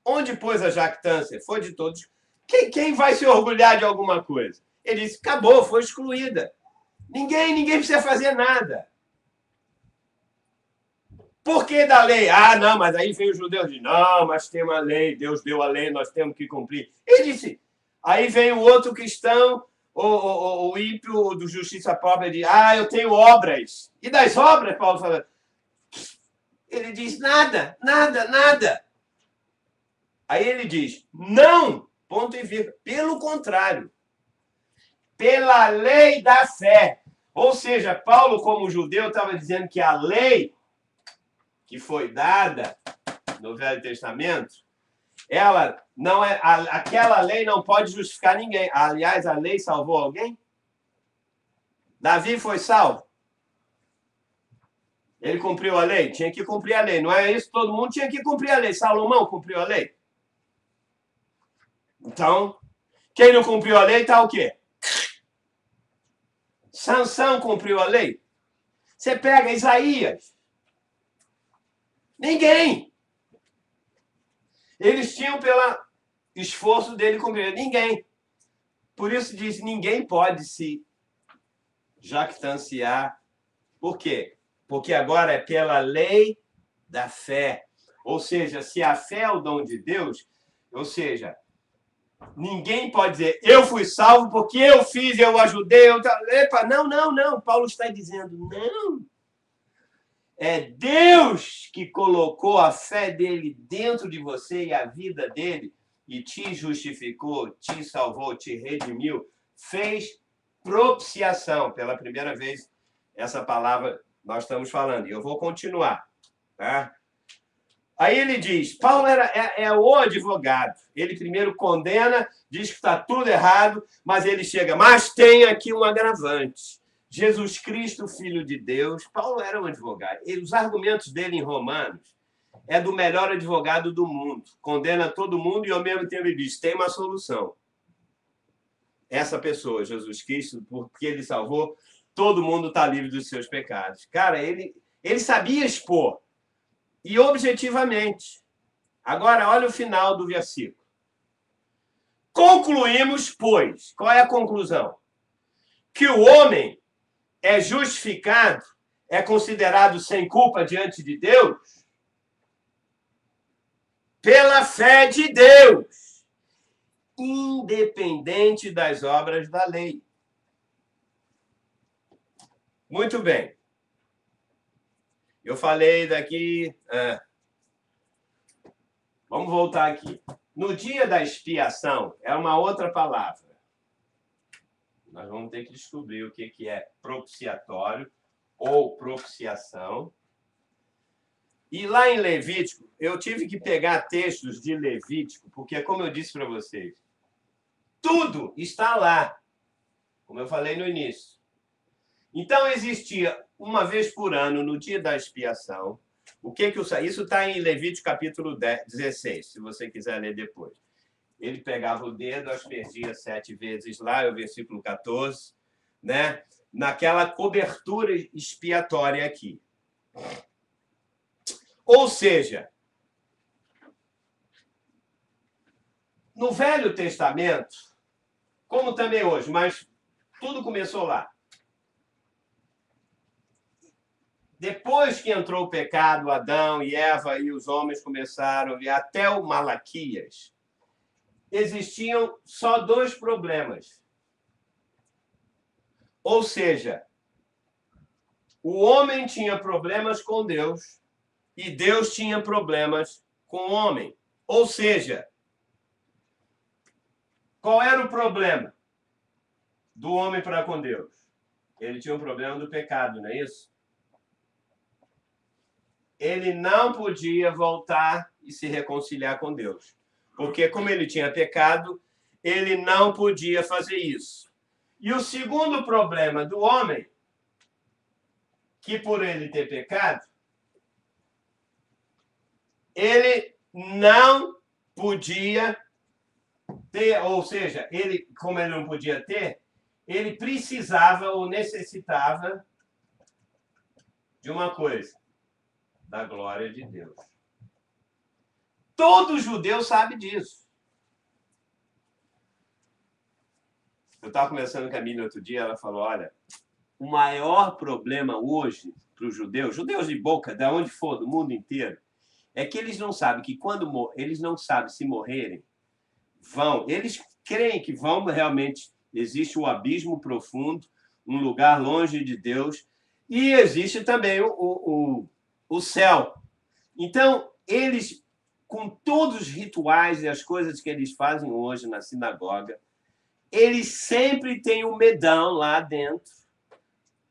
onde pôs a jactância? Foi de todos. Quem vai se orgulhar de alguma coisa? Ele disse, acabou, foi excluída. Ninguém precisa fazer nada. Por que da lei? Ah, não, mas aí vem o judeu e diz, não, mas tem uma lei, Deus deu a lei, nós temos que cumprir. Ele disse, aí vem o outro cristão, o ímpio do justiça própria, diz, eu tenho obras. E das obras, Paulo fala, ele diz, nada. Aí ele diz, não, ponto e vírgula, pelo contrário, pela lei da fé. Ou seja, Paulo, como judeu, estava dizendo que a lei que foi dada no Velho Testamento, ela não é, aquela lei não pode justificar ninguém. Aliás, a lei salvou alguém? Davi foi salvo? Ele cumpriu a lei? Tinha que cumprir a lei. Não é isso? Todo mundo tinha que cumprir a lei. Salomão cumpriu a lei? Então, quem não cumpriu a lei está o quê? Sansão cumpriu a lei? Você pega Isaías. Ninguém. Eles tinham pelo esforço dele cumprir. Ninguém. Por isso diz, ninguém pode se jactanciar. Por quê? Porque agora é pela lei da fé. Ou seja, se a fé é o dom de Deus, ou seja, ninguém pode dizer, eu fui salvo porque eu fiz, eu ajudei. Epa, não. Paulo está dizendo, não. É Deus que colocou a fé dele dentro de você e a vida dele e te justificou, te salvou, te redimiu, fez propiciação. Pela primeira vez, essa palavra nós estamos falando. E eu vou continuar. Tá? Aí ele diz, Paulo é o advogado. Ele primeiro condena, diz que está tudo errado, mas ele chega, mas tem aqui um agravante. Jesus Cristo, Filho de Deus. Paulo era um advogado. E os argumentos dele em Romanos é do melhor advogado do mundo. Condena todo mundo e ao mesmo tempo ele diz, tem uma solução. Essa pessoa, Jesus Cristo, porque ele salvou, todo mundo está livre dos seus pecados. Cara, ele sabia expor. E objetivamente. Agora, olha o final do versículo. Concluímos, pois, qual é a conclusão? Que o homem é justificado, é considerado sem culpa diante de Deus, pela fé de Deus, independente das obras da lei. Muito bem. Eu falei daqui... Vamos voltar aqui. No dia da expiação, é uma outra palavra. Nós vamos ter que descobrir o que é propiciatório ou propiciação. E lá em Levítico, eu tive que pegar textos de Levítico, porque, como eu disse para vocês, tudo está lá, como eu falei no início. Então, existia, uma vez por ano, no dia da expiação, isso está em Levítico capítulo 16, se você quiser ler depois. Ele pegava o dedo, aspergia 7 vezes lá, é o versículo 14, né? Naquela cobertura expiatória aqui. Ou seja, no Velho Testamento, como também hoje, mas tudo começou lá. Depois que entrou o pecado, Adão e Eva e os homens começaram a vir até o Malaquias, existiam só 2 problemas. Ou seja, o homem tinha problemas com Deus e Deus tinha problemas com o homem. Ou seja, qual era o problema do homem para com Deus? Ele tinha um problema do pecado, não é isso? Ele não podia voltar e se reconciliar com Deus. Porque, como ele tinha pecado, ele não podia fazer isso. E o segundo problema do homem, que por ele ter pecado, ele não podia ter, ou seja, como ele não podia ter, ele precisava ou necessitava de uma coisa, da glória de Deus. Todo judeu sabe disso. Eu estava conversando com a Miriam outro dia, ela falou, olha, o maior problema hoje para os judeus de boca, de onde for, do mundo inteiro, é que eles não sabem que quando eles não sabem se morrerem, eles creem que vão realmente, existe o abismo profundo, um lugar longe de Deus, e existe também o céu. Então, eles, com todos os rituais e as coisas que eles fazem hoje na sinagoga, eles sempre têm um medão lá dentro,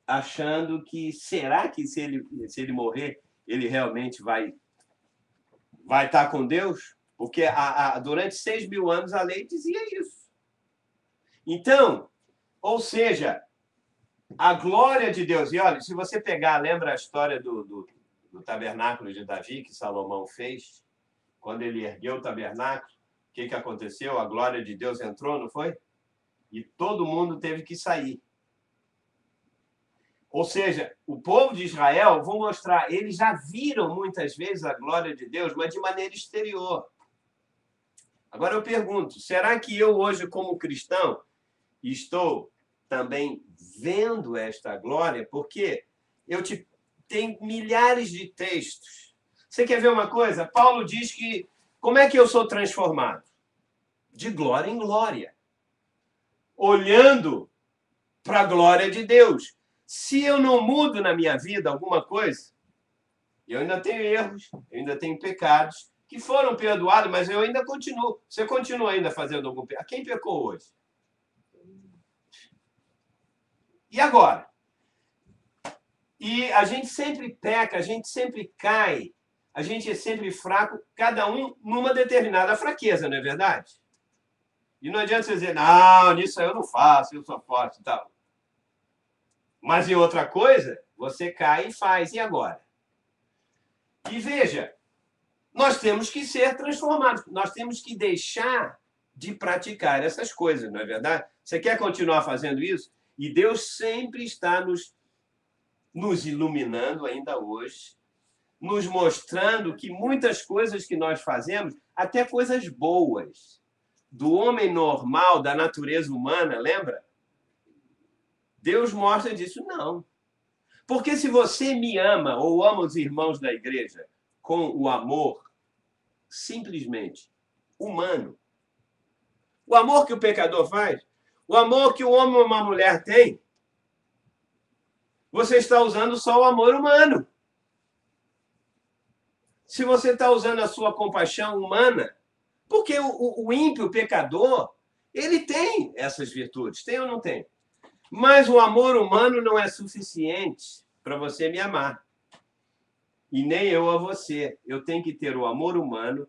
achando que, será que se ele morrer, ele realmente vai estar com Deus? Porque durante 6.000 anos a lei dizia isso. Então, ou seja, a glória de Deus. E olha, se você pegar, lembra a história do tabernáculo de Davi que Salomão fez? Quando ele ergueu o tabernáculo, o que aconteceu? A glória de Deus entrou, não foi? E todo mundo teve que sair. Ou seja, o povo de Israel, vou mostrar, eles já viram muitas vezes a glória de Deus, mas de maneira exterior. Agora eu pergunto, será que eu hoje, como cristão, estou também vendo esta glória? Porque tem milhares de textos. Você quer ver uma coisa? Paulo diz que, como é que eu sou transformado? De glória em glória. Olhando para a glória de Deus. Se eu não mudo na minha vida alguma coisa, Eu ainda tenho erros, eu ainda tenho pecados que foram perdoados, mas eu ainda continuo. Você continua ainda fazendo algum pecado. Quem pecou hoje? E agora? E a gente sempre peca, a gente sempre cai, a gente é sempre fraco, cada um numa determinada fraqueza, não é verdade? E não adianta você dizer, não, nisso eu não faço, eu sou forte e tal. Mas em outra coisa, você cai e faz. E agora? E veja, nós temos que ser transformados. Nós temos que deixar de praticar essas coisas, não é verdade? Você quer continuar fazendo isso? E Deus sempre está nos iluminando ainda hoje, nos mostrando que muitas coisas que nós fazemos, até coisas boas, do homem normal, da natureza humana, lembra? Deus mostra disso, não. Porque se você me ama ou ama os irmãos da igreja com o amor simplesmente humano, o amor que o pecador faz, o amor que o homem ou uma mulher tem, você está usando só o amor humano. Se você está usando a sua compaixão humana, porque o ímpio, o pecador, ele tem essas virtudes, tem ou não tem? Mas o amor humano não é suficiente para você me amar. E nem eu a você. Eu tenho que ter o amor humano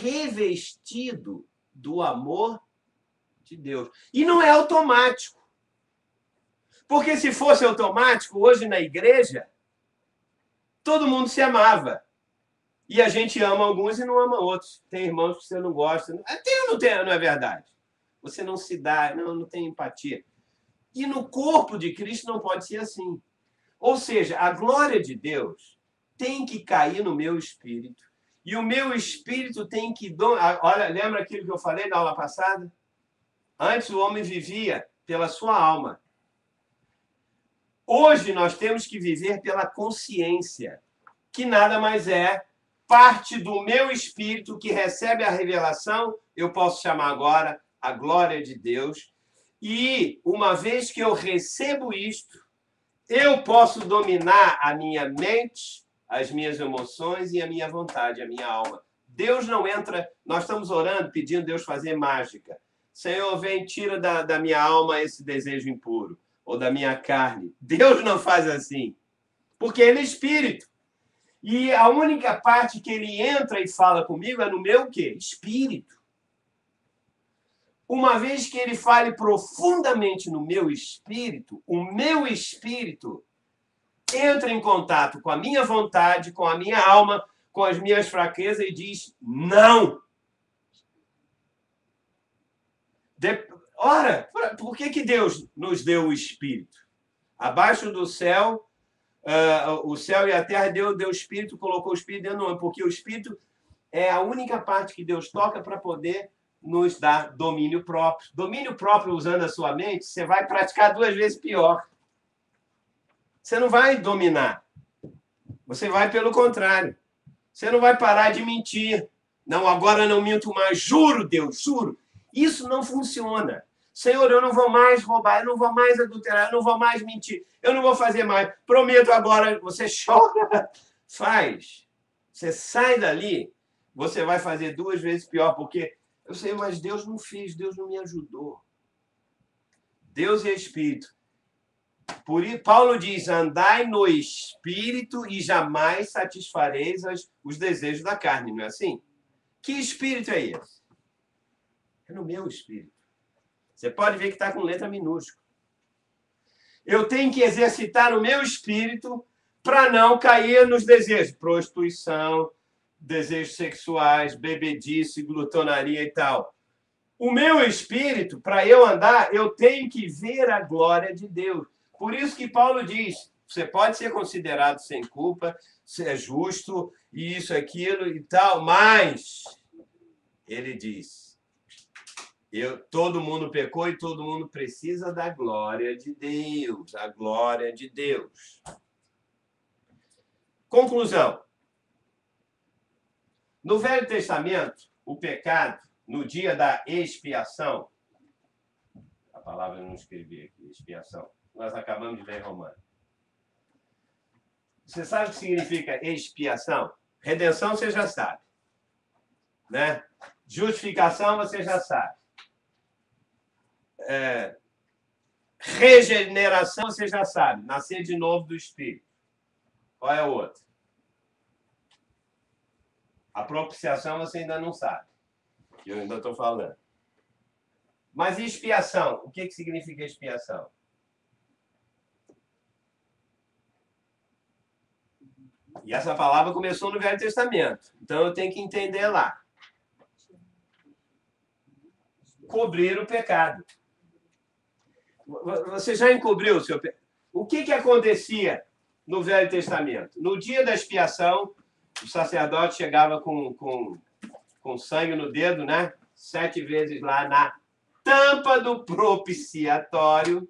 revestido do amor de Deus. E não é automático. Porque se fosse automático, hoje na igreja, todo mundo se amava. E a gente ama alguns e não ama outros. Tem irmãos que você não gosta. Tem ou não tem, não é verdade? Você não se dá, não tem empatia. E no corpo de Cristo não pode ser assim. Ou seja, a glória de Deus tem que cair no meu espírito. E o meu espírito tem que... Olha, lembra aquilo que eu falei na aula passada? Antes o homem vivia pela sua alma. Hoje nós temos que viver pela consciência, que nada mais é parte do meu espírito que recebe a revelação, eu posso chamar agora a glória de Deus. E uma vez que eu recebo isto, eu posso dominar a minha mente, as minhas emoções e a minha vontade, a minha alma. Deus não entra... Nós estamos orando, pedindo Deus fazer mágica. Senhor, vem, tira da minha alma esse desejo impuro, ou da minha carne. Deus não faz assim, porque Ele é espírito. E a única parte que Ele entra e fala comigo é no meu quê? Espírito. Uma vez que Ele fale profundamente no meu espírito, o meu espírito entra em contato com a minha vontade, com a minha alma, com as minhas fraquezas e diz não. Ora, por que Deus nos deu o Espírito? Abaixo do céu, o céu e a terra, Deus deu o Espírito, colocou o Espírito dentro do homem, porque o Espírito é a única parte que Deus toca para poder nos dar domínio próprio. Domínio próprio usando a sua mente, você vai praticar 2 vezes pior. Você não vai dominar. Você vai pelo contrário. Você não vai parar de mentir. Não, agora não minto mais. Juro, Deus, juro. Isso não funciona. Senhor, eu não vou mais roubar, eu não vou mais adulterar, eu não vou mais mentir, eu não vou fazer mais. Prometo agora, você chora, faz. Você sai dali, você vai fazer 2 vezes pior, porque eu sei, mas Deus não fez, Deus não me ajudou. Deus é Espírito. Por isso, Paulo diz, andai no Espírito e jamais satisfareis os desejos da carne, não é assim? Que Espírito é esse? É no meu Espírito. Você pode ver que está com letra minúscula. Eu tenho que exercitar o meu espírito para não cair nos desejos. Prostituição, desejos sexuais, bebedice, glutonaria e tal. O meu espírito, para eu andar, eu tenho que ver a glória de Deus. Por isso que Paulo diz, você pode ser considerado sem culpa, ser justo, isso, aquilo e tal, mas ele diz... todo mundo pecou e todo mundo precisa da glória de Deus. A glória de Deus. Conclusão. No Velho Testamento, o pecado, no dia da expiação, a palavra eu não escrevi aqui, expiação, nós acabamos de ler em Romanos. Você sabe o que significa expiação? Redenção você já sabe, né? Justificação você já sabe. Regeneração você já sabe. Nascer de novo do Espírito. Qual é o outro? A propiciação você ainda não sabe. Eu ainda estou falando. Mas e expiação? O que significa expiação? E essa palavra começou no Velho Testamento. Então eu tenho que entender lá. Cobrir o pecado. Você já encobriu o seu pecado? O que acontecia no Velho Testamento? No dia da expiação, o sacerdote chegava com sangue no dedo, né? 7 vezes lá na tampa do propiciatório.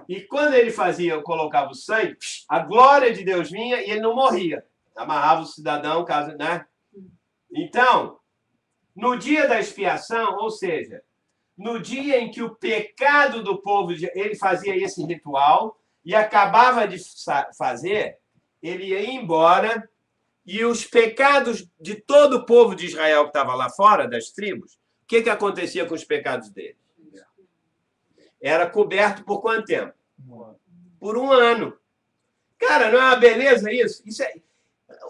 E quando ele colocava o sangue, a glória de Deus vinha e ele não morria. Amarrava o cidadão, caso, né? Então, no dia da expiação, ou seja, no dia em que o pecado do povo, ele fazia esse ritual e acabava de fazer, ele ia embora e os pecados de todo o povo de Israel que estava lá fora, das tribos, o que acontecia com os pecados dele? Era coberto por quanto tempo? Por 1 ano. Cara, não é uma beleza isso?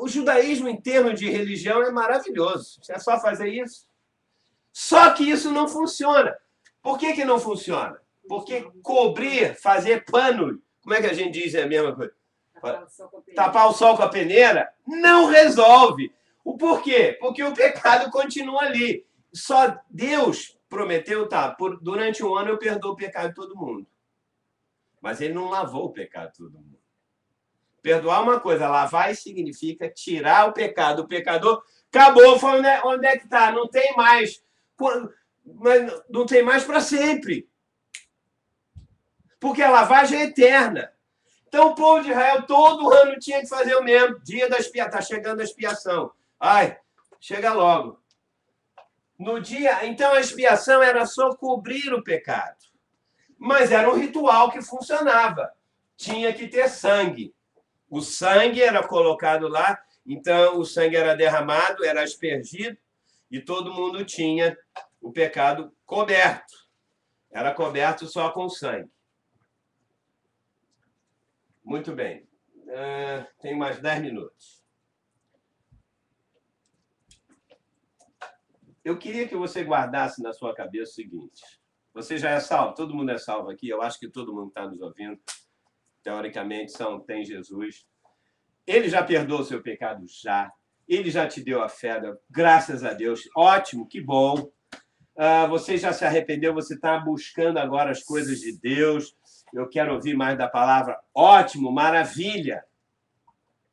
O judaísmo, em termos de religião, é maravilhoso. É só fazer isso. Só que isso não funciona. Por que não funciona? Porque cobrir, fazer pano, como é que a gente diz a mesma coisa? Tapar o sol com a peneira, não resolve. O porquê? Porque o pecado continua ali. Só Deus prometeu, durante 1 ano eu perdoo o pecado de todo mundo. Mas ele não lavou o pecado de todo mundo. Perdoar uma coisa, lavar significa tirar o pecado do pecador. Acabou, foi onde é que está? Não tem mais. Não tem mais para sempre. Porque a lavagem é eterna. Então o povo de Israel todo ano tinha que fazer o mesmo. Dia da expiação, está chegando a expiação. Ai, chega logo. No dia, então a expiação era só cobrir o pecado. Mas era um ritual que funcionava. Tinha que ter sangue. O sangue era colocado lá, então o sangue era derramado, era aspergido, e todo mundo tinha o pecado coberto. Era coberto só com sangue. Muito bem. Tem mais 10 minutos. Eu queria que você guardasse na sua cabeça o seguinte. Você já é salvo? Todo mundo é salvo aqui? Eu acho que todo mundo está nos ouvindo. Teoricamente, tem Jesus. Ele já perdoou o seu pecado? Já. Ele já te deu a fé, graças a Deus. Ótimo, que bom. Você já se arrependeu, você está buscando agora as coisas de Deus. Eu quero ouvir mais da palavra. Ótimo, maravilha.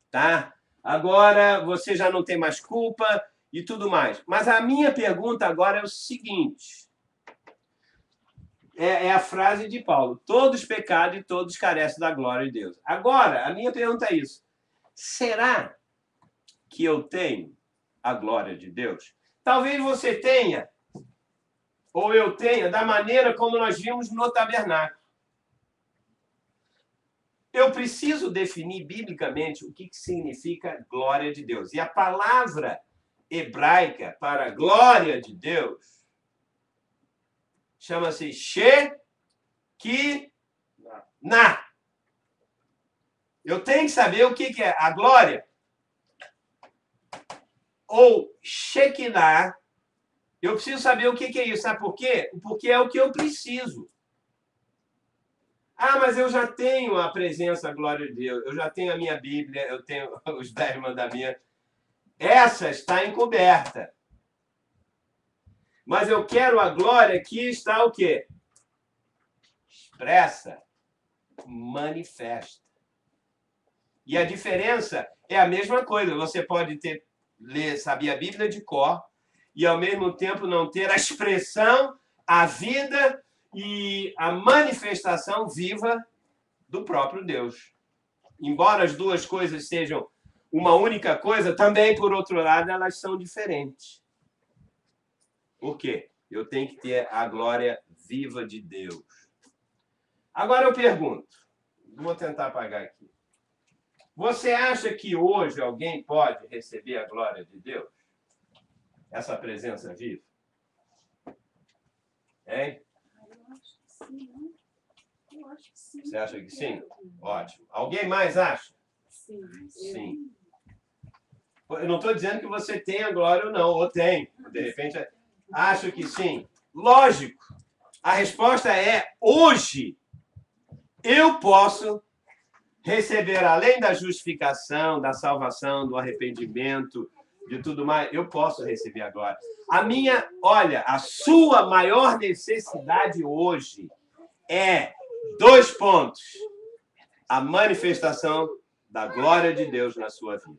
Tá? Agora você já não tem mais culpa e tudo mais. Mas a minha pergunta agora é o seguinte. É a frase de Paulo. Todos pecados e todos carecem da glória de Deus. Agora, a minha pergunta é isso. Será que eu tenho a glória de Deus? Talvez você tenha, ou eu tenha, da maneira como nós vimos no tabernáculo. Eu preciso definir biblicamente o que significa glória de Deus. E a palavra hebraica para glória de Deus chama-se Shekinah. Eu tenho que saber o que é a glória. Ou Shekinah. Eu preciso saber o que é isso. Sabe por quê? Porque é o que eu preciso. Mas eu já tenho a presença, a glória de Deus. Eu já tenho a minha Bíblia, eu tenho os 10 mandamentos. Essa está encoberta. Mas eu quero a glória que está o quê? Expressa, manifesta. E a diferença é a mesma coisa. Você pode saber a Bíblia de cor e, ao mesmo tempo, não ter a expressão, a vida e a manifestação viva do próprio Deus. Embora as duas coisas sejam uma única coisa, também, por outro lado, elas são diferentes. Por quê? Eu tenho que ter a glória viva de Deus. Agora eu pergunto, Vou tentar apagar aqui. Você acha que hoje alguém pode receber a glória de Deus? Essa presença viva? Hein? Eu acho que sim. Eu acho que sim. Você acha que sim? Ótimo. Alguém mais acha? Sim. Sim. Eu não estou dizendo que você tenha glória ou não, ou tem. De repente, acho que sim. Lógico. A resposta é hoje. Eu posso receber, além da justificação, da salvação, do arrependimento, de tudo mais, eu posso receber a glória. Olha, a sua maior necessidade hoje é 2 pontos. A manifestação da glória de Deus na sua vida.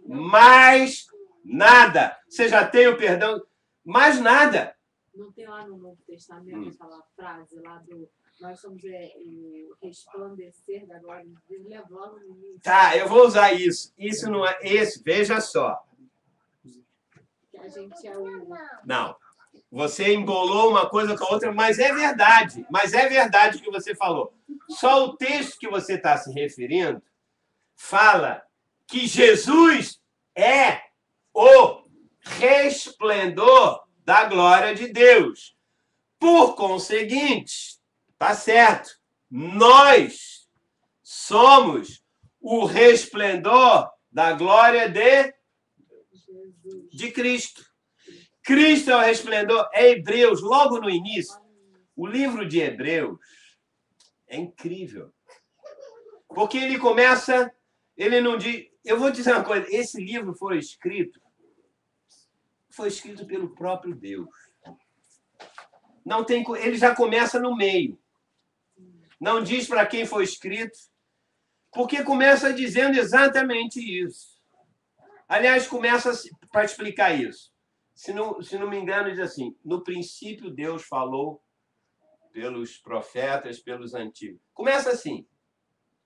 Mais nada. Você já tem o perdão, mais nada. Não tem lá no Novo Testamento aquela frase lá do nós somos o resplandecer da glória de Deus, levando no início. Tá, eu vou usar isso. Isso não é esse, veja só. Que a gente é o... Não. Você embolou uma coisa com a outra, mas é verdade. Mas é verdade o que você falou. Só o texto que você está se referindo fala que Jesus é o resplendor da glória de Deus. Por conseguinte, tá certo, nós somos o resplendor da glória de Cristo. Cristo é o resplendor. É Hebreus, logo no início. O livro de Hebreus é incrível. Porque ele começa, ele não diz... Eu vou dizer uma coisa, esse livro foi escrito pelo próprio Deus. Não tem, ele já começa no meio. Não diz para quem foi escrito, porque começa dizendo exatamente isso. Aliás, começa para explicar isso. Se não me engano, diz assim: no princípio Deus falou pelos profetas, pelos antigos. Começa assim.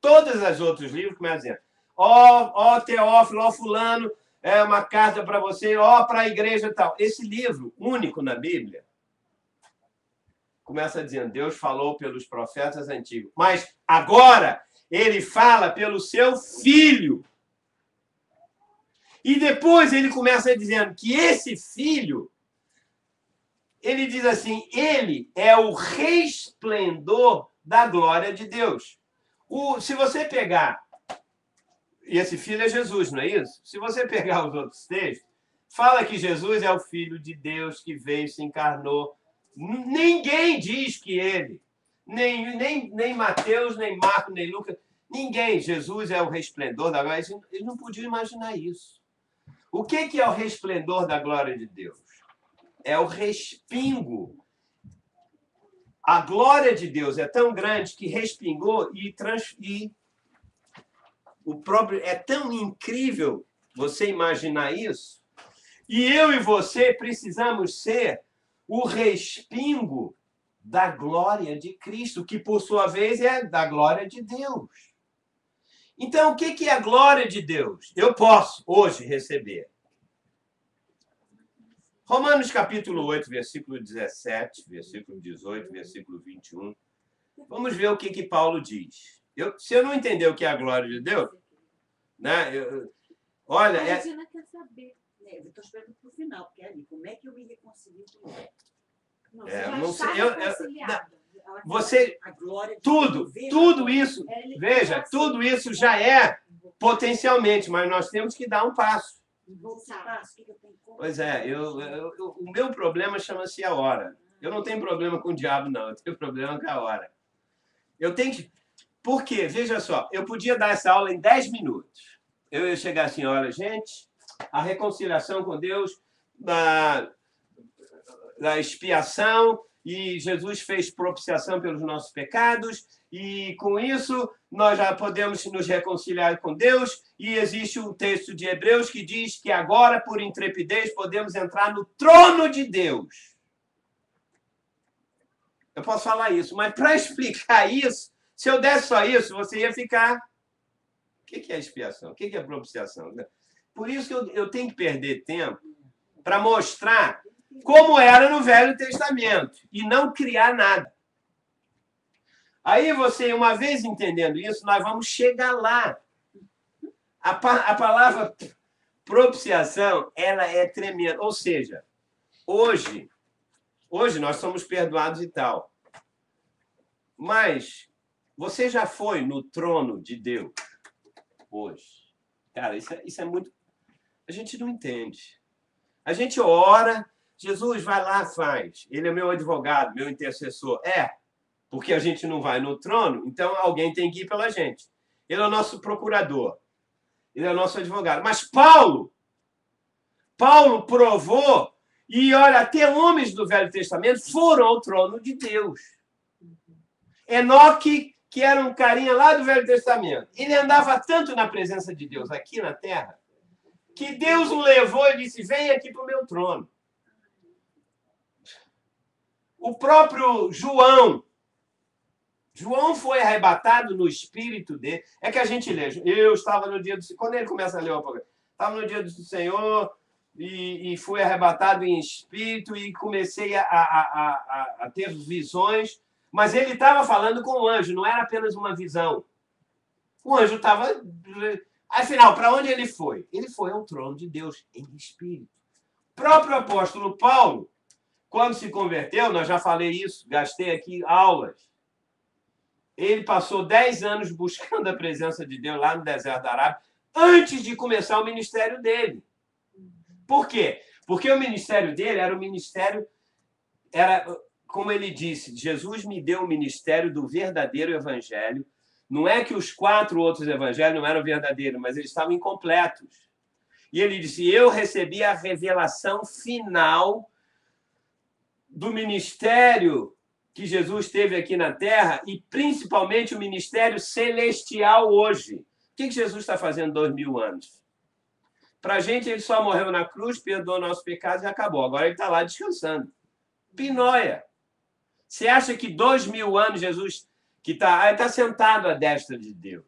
Todos os outros livros começam dizendo: ó Teófilo, ó fulano, é uma carta para você, ó para a igreja e tal. Esse livro, único na Bíblia, começa dizendo: Deus falou pelos profetas antigos. Mas agora ele fala pelo seu filho. E depois ele começa dizendo que esse filho, ele diz assim, ele é o resplendor da glória de Deus. Se você pegar, e esse filho é Jesus, não é isso? Se você pegar os outros textos, fala que Jesus é o Filho de Deus que veio, se encarnou. Ninguém diz que ele, nem Mateus, nem Marcos, nem Lucas, ninguém. Jesus é o resplendor da glória. Eles não podiam imaginar isso. O que é o resplendor da glória de Deus? É o respingo. A glória de Deus é tão grande que respingou e o próprio é tão incrível você imaginar isso. E eu e você precisamos ser o respingo da glória de Cristo, que por sua vez é da glória de Deus. Então, o que é a glória de Deus? Eu posso hoje receber. Romanos capítulo 8, versículo 17, versículo 18, versículo 21. Vamos ver o que Paulo diz. Se eu não entender o que é a glória de Deus, né? Olha... A Regina quer saber. Eu estou esperando para o final, porque ali, como é que eu me reconcilio com ele? Não, não sei, você a glória de tudo isso, veja, tudo isso já é potencialmente, mas nós temos que dar um passo. Pois é, o meu problema chama-se a hora. Eu não tenho problema com o diabo, não. Eu tenho problema com a hora. Eu tenho que... Por quê? Veja só, eu podia dar essa aula em 10 minutos. Eu ia chegar assim, olha, gente, a reconciliação com Deus, da expiação, e Jesus fez propiciação pelos nossos pecados, e com isso nós já podemos nos reconciliar com Deus, e existe um texto de Hebreus que diz que agora, por intrepidez, podemos entrar no trono de Deus. Eu posso falar isso, mas para explicar isso, se eu desse só isso, você ia ficar... O que é expiação? O que é propiciação? Por isso que eu tenho que perder tempo para mostrar como era no Velho Testamento e não criar nada. Aí você, uma vez entendendo isso, nós vamos chegar lá. A palavra propiciação, ela é tremenda. Ou seja, hoje nós somos perdoados e tal. Mas você já foi no trono de Deus hoje? Cara, isso é muito... A gente não entende. A gente ora, Jesus vai lá, faz. Ele é meu advogado, meu intercessor. Porque a gente não vai no trono, então alguém tem que ir pela gente. Ele é o nosso procurador. Ele é o nosso advogado. Mas Paulo provou, e olha, até homens do Velho Testamento foram ao trono de Deus. Enoque, que era um carinha lá do Velho Testamento, ele andava tanto na presença de Deus aqui na terra, que Deus o levou e disse, vem aqui para o meu trono. O próprio João foi arrebatado no espírito dele. É que a gente lê. Eu estava no dia do Senhor. Quando ele começa a ler o apocalipse, estava no dia do Senhor e fui arrebatado em espírito e comecei a ter visões. Mas ele estava falando com o anjo, não era apenas uma visão. O anjo estava... Afinal, para onde ele foi? Ele foi ao trono de Deus em espírito. O próprio apóstolo Paulo, quando se converteu, nós já falei isso, gastei aqui aulas. Ele passou 10 anos buscando a presença de Deus lá no deserto da Arábia, antes de começar o ministério dele. Por quê? Porque o ministério dele era como ele disse, Jesus me deu o ministério do verdadeiro evangelho. Não é que os 4 outros evangelhos não eram verdadeiros, mas eles estavam incompletos. E ele disse, eu recebi a revelação final do ministério que Jesus teve aqui na Terra e, principalmente, o ministério celestial hoje. O que Jesus está fazendo 2000 anos? Para a gente, ele só morreu na cruz, perdoou nossos pecados e acabou. Agora ele está lá descansando. Pinóia. Você acha que 2000 anos Jesus está sentado à destra de Deus?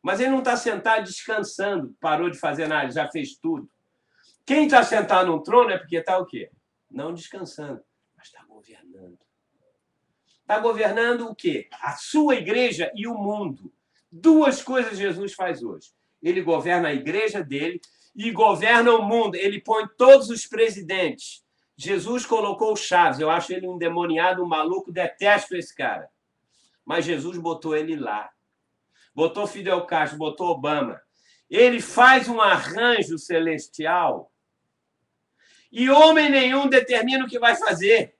Mas ele não está sentado descansando, parou de fazer nada, ele já fez tudo. Quem está sentado no trono é porque está o quê? Não descansando, mas está governando. Está governando o quê? A sua igreja e o mundo. 2 coisas Jesus faz hoje. Ele governa a igreja dele e governa o mundo. Ele põe todos os presidentes. Jesus colocou o Chaves. Eu acho ele um endemoniado, um maluco, detesto esse cara. Mas Jesus botou ele lá. Botou Fidel Castro, botou Obama. Ele faz um arranjo celestial e homem nenhum determina o que vai fazer.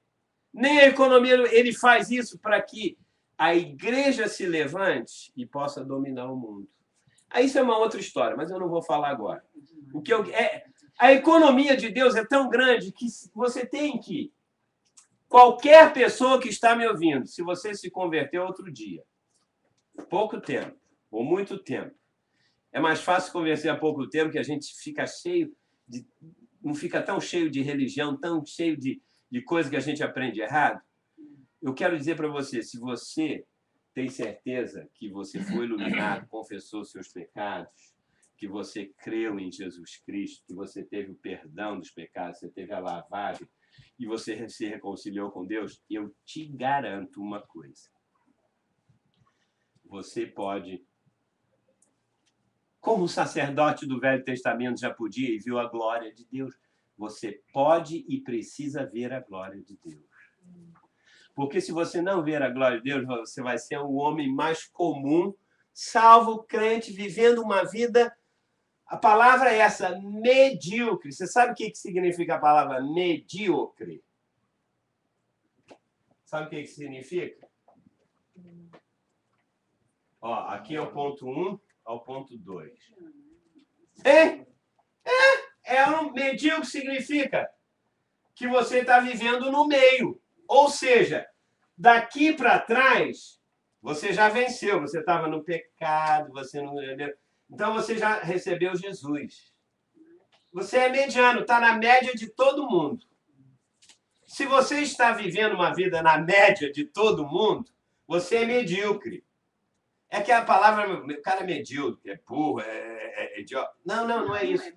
Nem a economia, ele faz isso para que a igreja se levante e possa dominar o mundo. Aí isso é uma outra história, mas eu não vou falar agora. A economia de Deus é tão grande que você tem que... Qualquer pessoa que está me ouvindo, se você se converteu outro dia, pouco tempo, ou muito tempo, é mais fácil converter há pouco tempo que a gente fica cheio de... Não fica tão cheio de religião, tão cheio de coisa que a gente aprende errado. Eu quero dizer para você, se você tem certeza que você foi iluminado, confessou seus pecados, que você creu em Jesus Cristo, que você teve o perdão dos pecados, você teve a lavagem e você se reconciliou com Deus, eu te garanto uma coisa. Você pode, como o sacerdote do Velho Testamento já podia e viu a glória de Deus, você pode e precisa ver a glória de Deus. Porque se você não ver a glória de Deus, você vai ser o homem mais comum, salvo, crente, vivendo uma vida... A palavra é essa, medíocre. Você sabe o que significa a palavra medíocre? Sabe o que significa? Ó, aqui é o ponto 1 ao ponto 2. Medíocre significa que você está vivendo no meio. Ou seja, daqui para trás, você já venceu. Você estava no pecado, você não... Então, você já recebeu Jesus. Você é mediano, está na média de todo mundo. Se você está vivendo uma vida na média de todo mundo, você é medíocre. É que a palavra, o cara é medíocre, é burro, é idiota. Não é isso.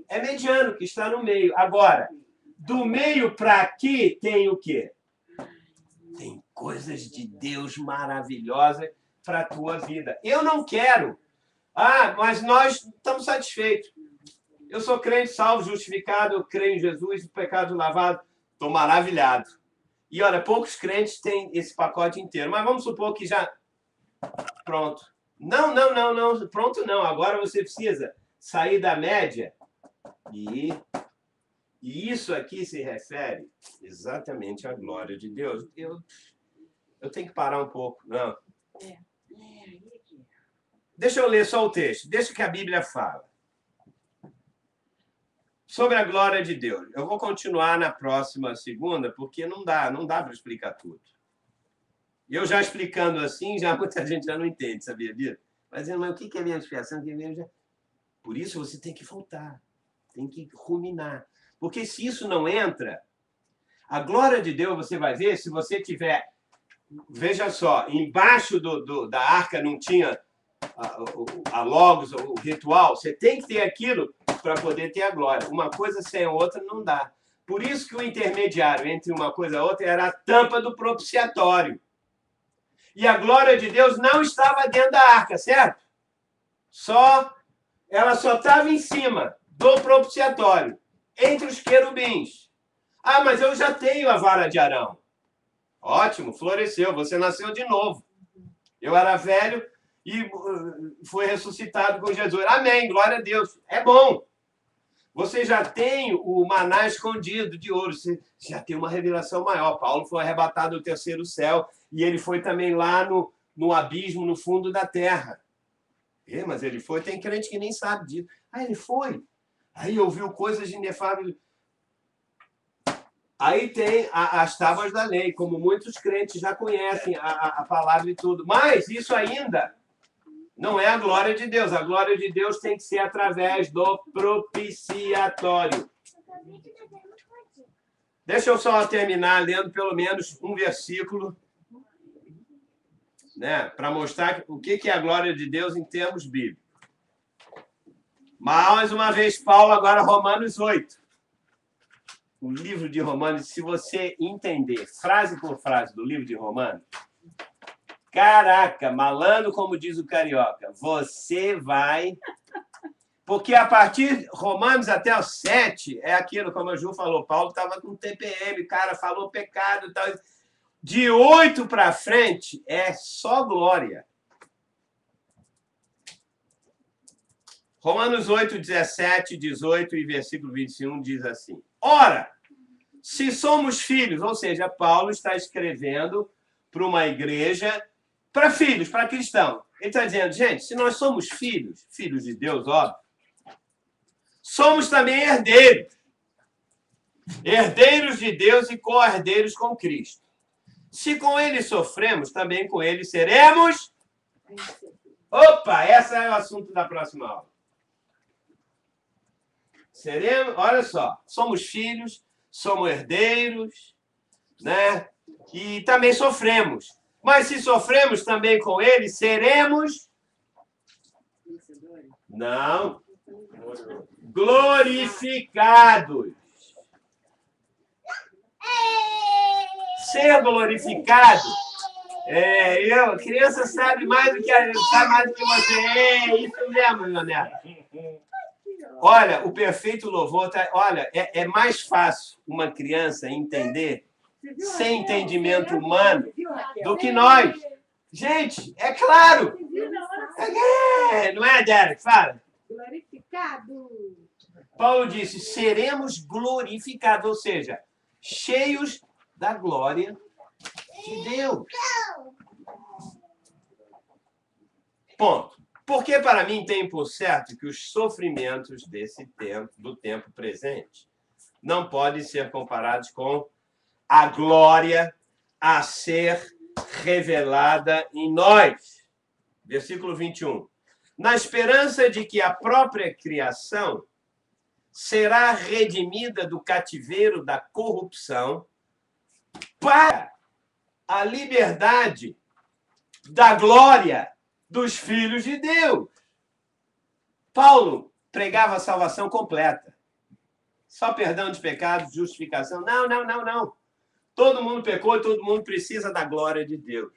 É mediano, que está no meio. Agora, do meio para aqui tem o quê? Tem coisas de Deus maravilhosas para a tua vida. Eu não quero. Ah, mas nós estamos satisfeitos. Eu sou crente, salvo, justificado, eu creio em Jesus, o pecado lavado. Estou maravilhado. E olha, poucos crentes têm esse pacote inteiro. Mas vamos supor que já... Pronto. Não. Pronto não. Agora você precisa sair da média. E isso aqui se refere exatamente à glória de Deus. Eu tenho que parar um pouco. Não. Deixa eu ler só o texto. Deixa que a Bíblia fala. Sobre a glória de Deus. Eu vou continuar na próxima segunda, porque não dá para explicar tudo. Eu já explicando assim, já muita gente já não entende, sabia, Bíblia? Mas o que é minha expiação? Por isso você tem que voltar, tem que ruminar. Porque se isso não entra, a glória de Deus você vai ver, se você tiver... Veja só, embaixo da arca não tinha a logos, o ritual, você tem que ter aquilo para poder ter a glória. Uma coisa sem a outra não dá. Por isso que o intermediário entre uma coisa e outra era a tampa do propiciatório. E a glória de Deus não estava dentro da arca, certo? Ela só estava em cima do propiciatório, entre os querubins. Ah, mas eu já tenho a vara de Arão. Ótimo, floresceu, você nasceu de novo. Eu era velho e foi ressuscitado com Jesus. Amém, glória a Deus. É bom. Você já tem o maná escondido de ouro. Você já tem uma revelação maior. Paulo foi arrebatado do terceiro céu e ele foi também lá no abismo, no fundo da terra. Mas ele foi, tem crente que nem sabe disso. Ah, ele foi. Aí ouviu coisas inefáveis. Aí tem as tábuas da lei, como muitos crentes já conhecem a palavra e tudo. Mas isso ainda não é a glória de Deus. A glória de Deus tem que ser através do propiciatório. Deixa eu só terminar lendo pelo menos um versículo, né, para mostrar o que é a glória de Deus em termos bíblicos. Mais uma vez, Paulo, agora Romanos 8. O livro de Romanos, se você entender frase por frase do livro de Romanos, caraca, malandro, como diz o carioca, você vai... Porque a partir de Romanos até o 7, é aquilo, como a Ju falou, Paulo estava com TPM, cara, falou pecado e tal. De 8 para frente é só glória. Romanos 8, 17, 18 e versículo 21 diz assim: ora, se somos filhos, ou seja, Paulo está escrevendo para uma igreja, para filhos, para cristãos. Ele está dizendo, gente, se nós somos filhos, filhos de Deus, óbvio, somos também herdeiros. Herdeiros de Deus e co-herdeiros com Cristo. Se com ele sofremos, também com ele seremos... Opa, esse é o assunto da próxima aula. Seremos, olha só, somos filhos, somos herdeiros, né? E também sofremos. Mas se sofremos também com ele, seremos... Não. Glorificados. Ser glorificado. Criança sabe mais do que você. É isso mesmo, meu neto. Olha, o perfeito louvor, olha, é mais fácil uma criança entender sem entendimento humano do que nós. Gente, é claro. Não é, Derek? Fala. Glorificado. Paulo disse, seremos glorificados, ou seja, cheios da glória de Deus. Ponto. Porque para mim tem por certo que os sofrimentos do tempo presente não podem ser comparados com a glória a ser revelada em nós. Versículo 21. Na esperança de que a própria criação será redimida do cativeiro da corrupção para a liberdade da glória dos filhos de Deus. Paulo pregava a salvação completa. Só perdão de pecados, justificação. Não. Todo mundo pecou e todo mundo precisa da glória de Deus.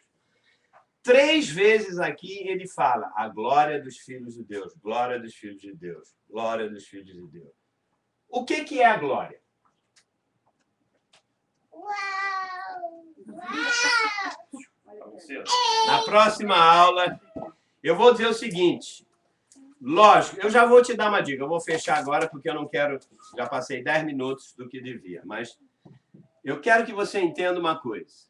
3 vezes aqui ele fala a glória dos filhos de Deus, glória dos filhos de Deus, glória dos filhos de Deus. O que é a glória? Na próxima aula, eu vou dizer o seguinte. Lógico, eu já vou te dar uma dica. Eu vou fechar agora porque eu não quero... Já passei 10 minutos do que devia. Mas eu quero que você entenda uma coisa.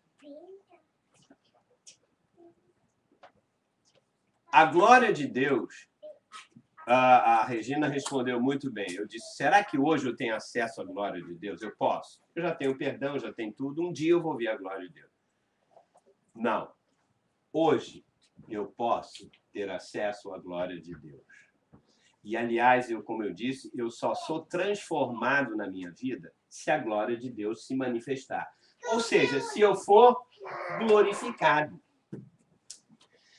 A glória de Deus... A Regina respondeu muito bem. Eu disse, será que hoje eu tenho acesso à glória de Deus? Eu posso. Eu já tenho perdão, já tenho tudo. Um dia eu vou ver a glória de Deus. Não. Hoje eu posso ter acesso à glória de Deus. E, aliás, como eu disse, eu só sou transformado na minha vida se a glória de Deus se manifestar. Ou seja, se eu for glorificado.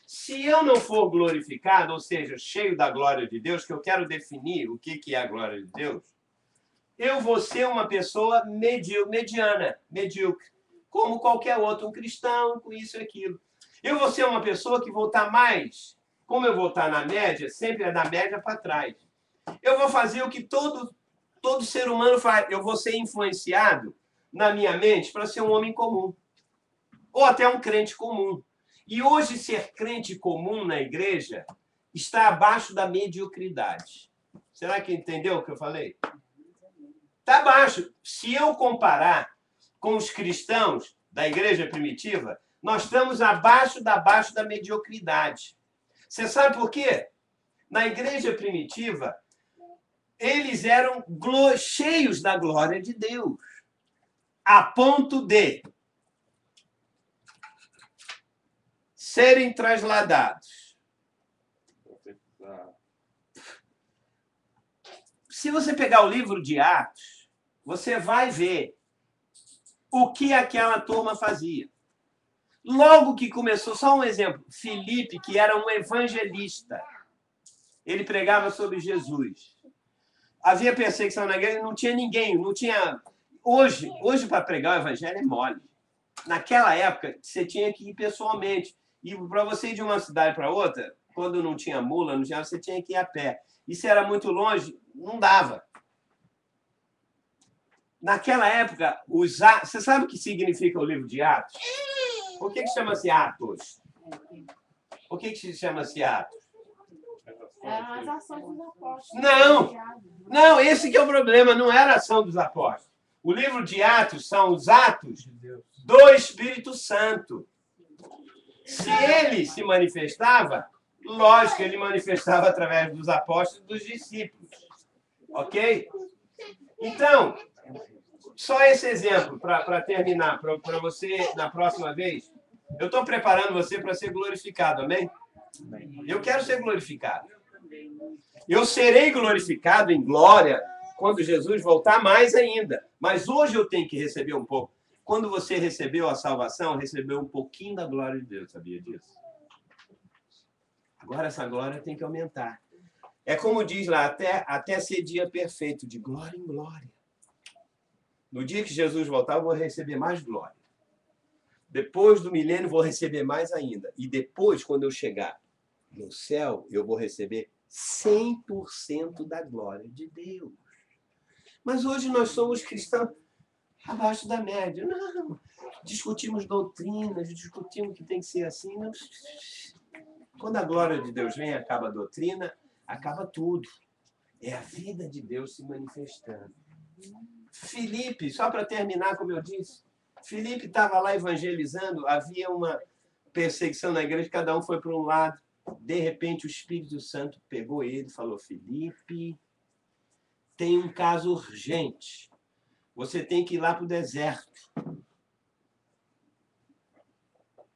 Se eu não for glorificado, ou seja, cheio da glória de Deus, que eu quero definir o que é a glória de Deus, eu vou ser uma pessoa mediana, medíocre, como qualquer outro, um cristão, com isso e aquilo. Eu vou ser uma pessoa que vou estar mais, como eu vou estar na média, sempre é da média para trás. Eu vou fazer o que todo ser humano faz. Eu vou ser influenciado na minha mente para ser um homem comum, ou até um crente comum. E hoje ser crente comum na igreja está abaixo da mediocridade. Será que entendeu o que eu falei? Está abaixo. Se eu comparar com os cristãos da igreja primitiva, nós estamos abaixo da mediocridade. Você sabe por quê? Na igreja primitiva, eles eram cheios da glória de Deus, a ponto de serem trasladados. Se você pegar o livro de Atos, você vai ver o que aquela turma fazia. Logo que começou, só um exemplo, Filipe, que era um evangelista, ele pregava sobre Jesus. Havia perseguição na igreja, não tinha ninguém, não tinha... Hoje para pregar o evangelho é mole. Naquela época, você tinha que ir pessoalmente. E para você ir de uma cidade para outra, quando não tinha mula, você tinha que ir a pé. E se era muito longe, não dava. Naquela época, você sabe o que significa o livro de Atos? Por que chama-se Atos? Por que chama-se Atos? As ações dos apóstolos. Não, esse que é o problema, não era a ação dos apóstolos. O livro de Atos são os atos do Espírito Santo. Se ele se manifestava, lógico, ele manifestava através dos apóstolos e dos discípulos. Ok? Então, só esse exemplo para terminar, para você, na próxima vez. Eu estou preparando você para ser glorificado, amém? Eu quero ser glorificado. Eu serei glorificado em glória quando Jesus voltar mais ainda. Mas hoje eu tenho que receber um pouco. Quando você recebeu a salvação, recebeu um pouquinho da glória de Deus, sabia disso? Agora essa glória tem que aumentar. É como diz lá, até ser dia perfeito, de glória em glória. No dia que Jesus voltar, eu vou receber mais glória. Depois do milênio, vou receber mais ainda. E depois, quando eu chegar no céu, eu vou receber 100% da glória de Deus. Mas hoje nós somos cristãos abaixo da média. Não, discutimos doutrinas, discutimos que tem que ser assim. Não. Quando a glória de Deus vem, acaba a doutrina, acaba tudo. É a vida de Deus se manifestando. Filipe, só para terminar, como eu disse, Filipe estava lá evangelizando, havia uma perseguição na igreja, cada um foi para um lado. De repente, o Espírito Santo pegou ele e falou, Filipe, tem um caso urgente. Você tem que ir lá para o deserto.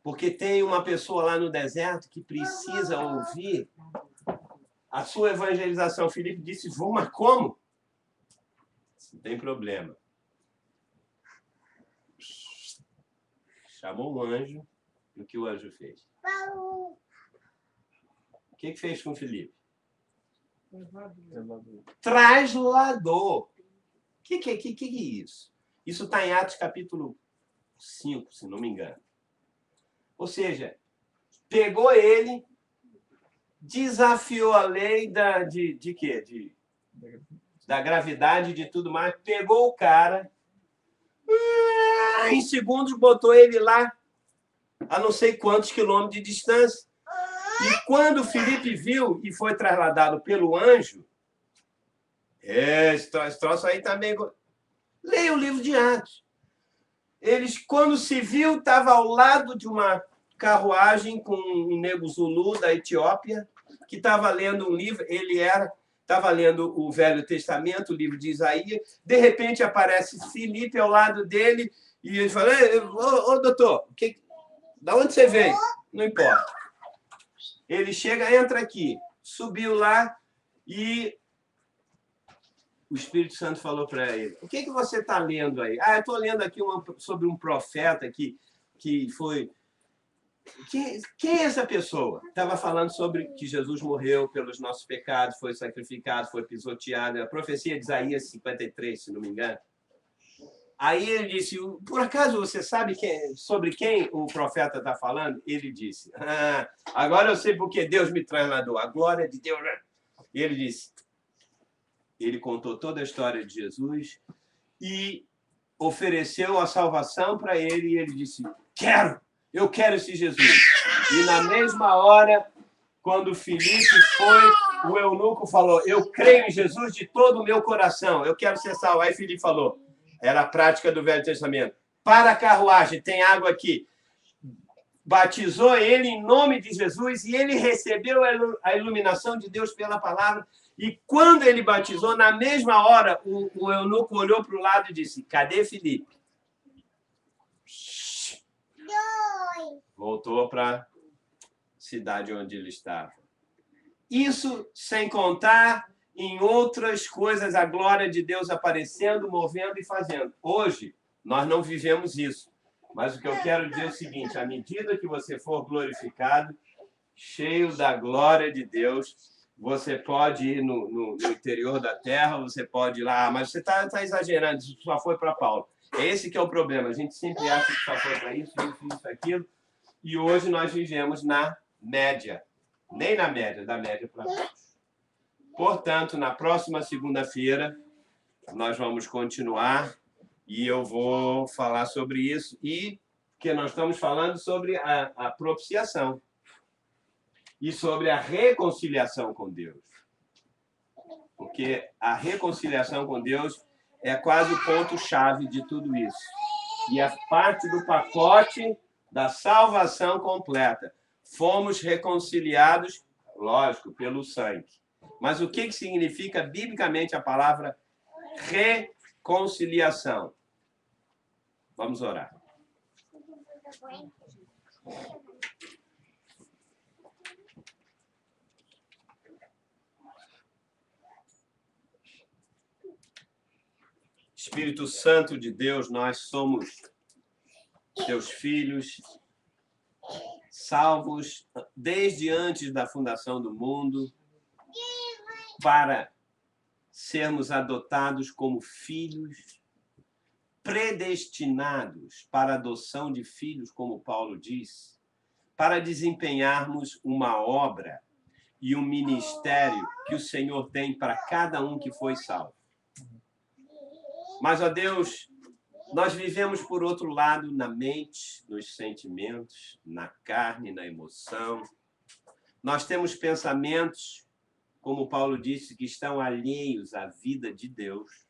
Porque tem uma pessoa lá no deserto que precisa ouvir a sua evangelização. Filipe disse, vou, mas como? Não tem problema. Chamou um anjo. E o que o anjo fez? O que fez com Filipe? Traslador. O que é isso? Isso está em Atos capítulo 5, se não me engano. Ou seja, pegou ele, desafiou a lei de quê? Da gravidade e de tudo mais, pegou o cara, em segundos botou ele lá, a não sei quantos quilômetros de distância. E quando Filipe viu e foi trasladado pelo anjo, esse troço aí também... Leia o livro de Atos. Eles, quando se viu, estava ao lado de uma carruagem com um nego Zulu da Etiópia, que estava lendo um livro, estava lendo o Velho Testamento, o livro de Isaías. De repente aparece Filipe ao lado dele e ele fala: ô doutor, da onde você veio? Não importa. Ele chega, entra aqui, subiu lá e o Espírito Santo falou para ele: o que você está lendo aí? Eu estou lendo aqui sobre um profeta que foi... Quem é essa pessoa? Estava falando sobre que Jesus morreu pelos nossos pecados, foi sacrificado, foi pisoteado. A profecia de Isaías 53, se não me engano. Aí ele disse: por acaso você sabe sobre quem o profeta está falando? Ele disse: agora eu sei porque Deus me trasladou. A glória de Deus. E ele disse... Ele contou toda a história de Jesus e ofereceu a salvação para ele. E ele disse: eu quero esse Jesus. E na mesma hora, quando Filipe foi, o eunuco falou: eu creio em Jesus de todo o meu coração, eu quero ser salvo. Aí Filipe falou, era a prática do Velho Testamento: para a carruagem, tem água aqui. Batizou ele em nome de Jesus e ele recebeu a iluminação de Deus pela palavra. E quando ele batizou, na mesma hora, o eunuco olhou para o lado e disse: cadê Filipe? Voltou para a cidade onde ele estava. Isso sem contar em outras coisas, a glória de Deus aparecendo, movendo e fazendo. Hoje, nós não vivemos isso. Mas o que eu quero dizer é o seguinte: à medida que você for glorificado, cheio da glória de Deus, você pode ir no interior da terra, você pode ir lá, mas você está exagerando, isso só foi para Paulo. Esse que é o problema, a gente sempre acha que só foi para isso, aquilo, e hoje nós vivemos na média, nem na média, da média para baixo. Portanto, na próxima segunda-feira, nós vamos continuar e eu vou falar sobre isso, e que nós estamos falando sobre a propiciação e sobre a reconciliação com Deus. Porque a reconciliação com Deus é quase o ponto-chave de tudo isso. E é parte do pacote da salvação completa. Fomos reconciliados, lógico, pelo sangue. Mas o que significa biblicamente a palavra reconciliação? Vamos orar. Espírito Santo de Deus, nós somos teus filhos, salvos desde antes da fundação do mundo, para sermos adotados como filhos, predestinados para a adoção de filhos, como Paulo diz, para desempenharmos uma obra e um ministério que o Senhor tem para cada um que foi salvo. Mas, ó Deus, nós vivemos, por outro lado, na mente, nos sentimentos, na carne, na emoção. Nós temos pensamentos, como Paulo disse, que estão alheios à vida de Deus.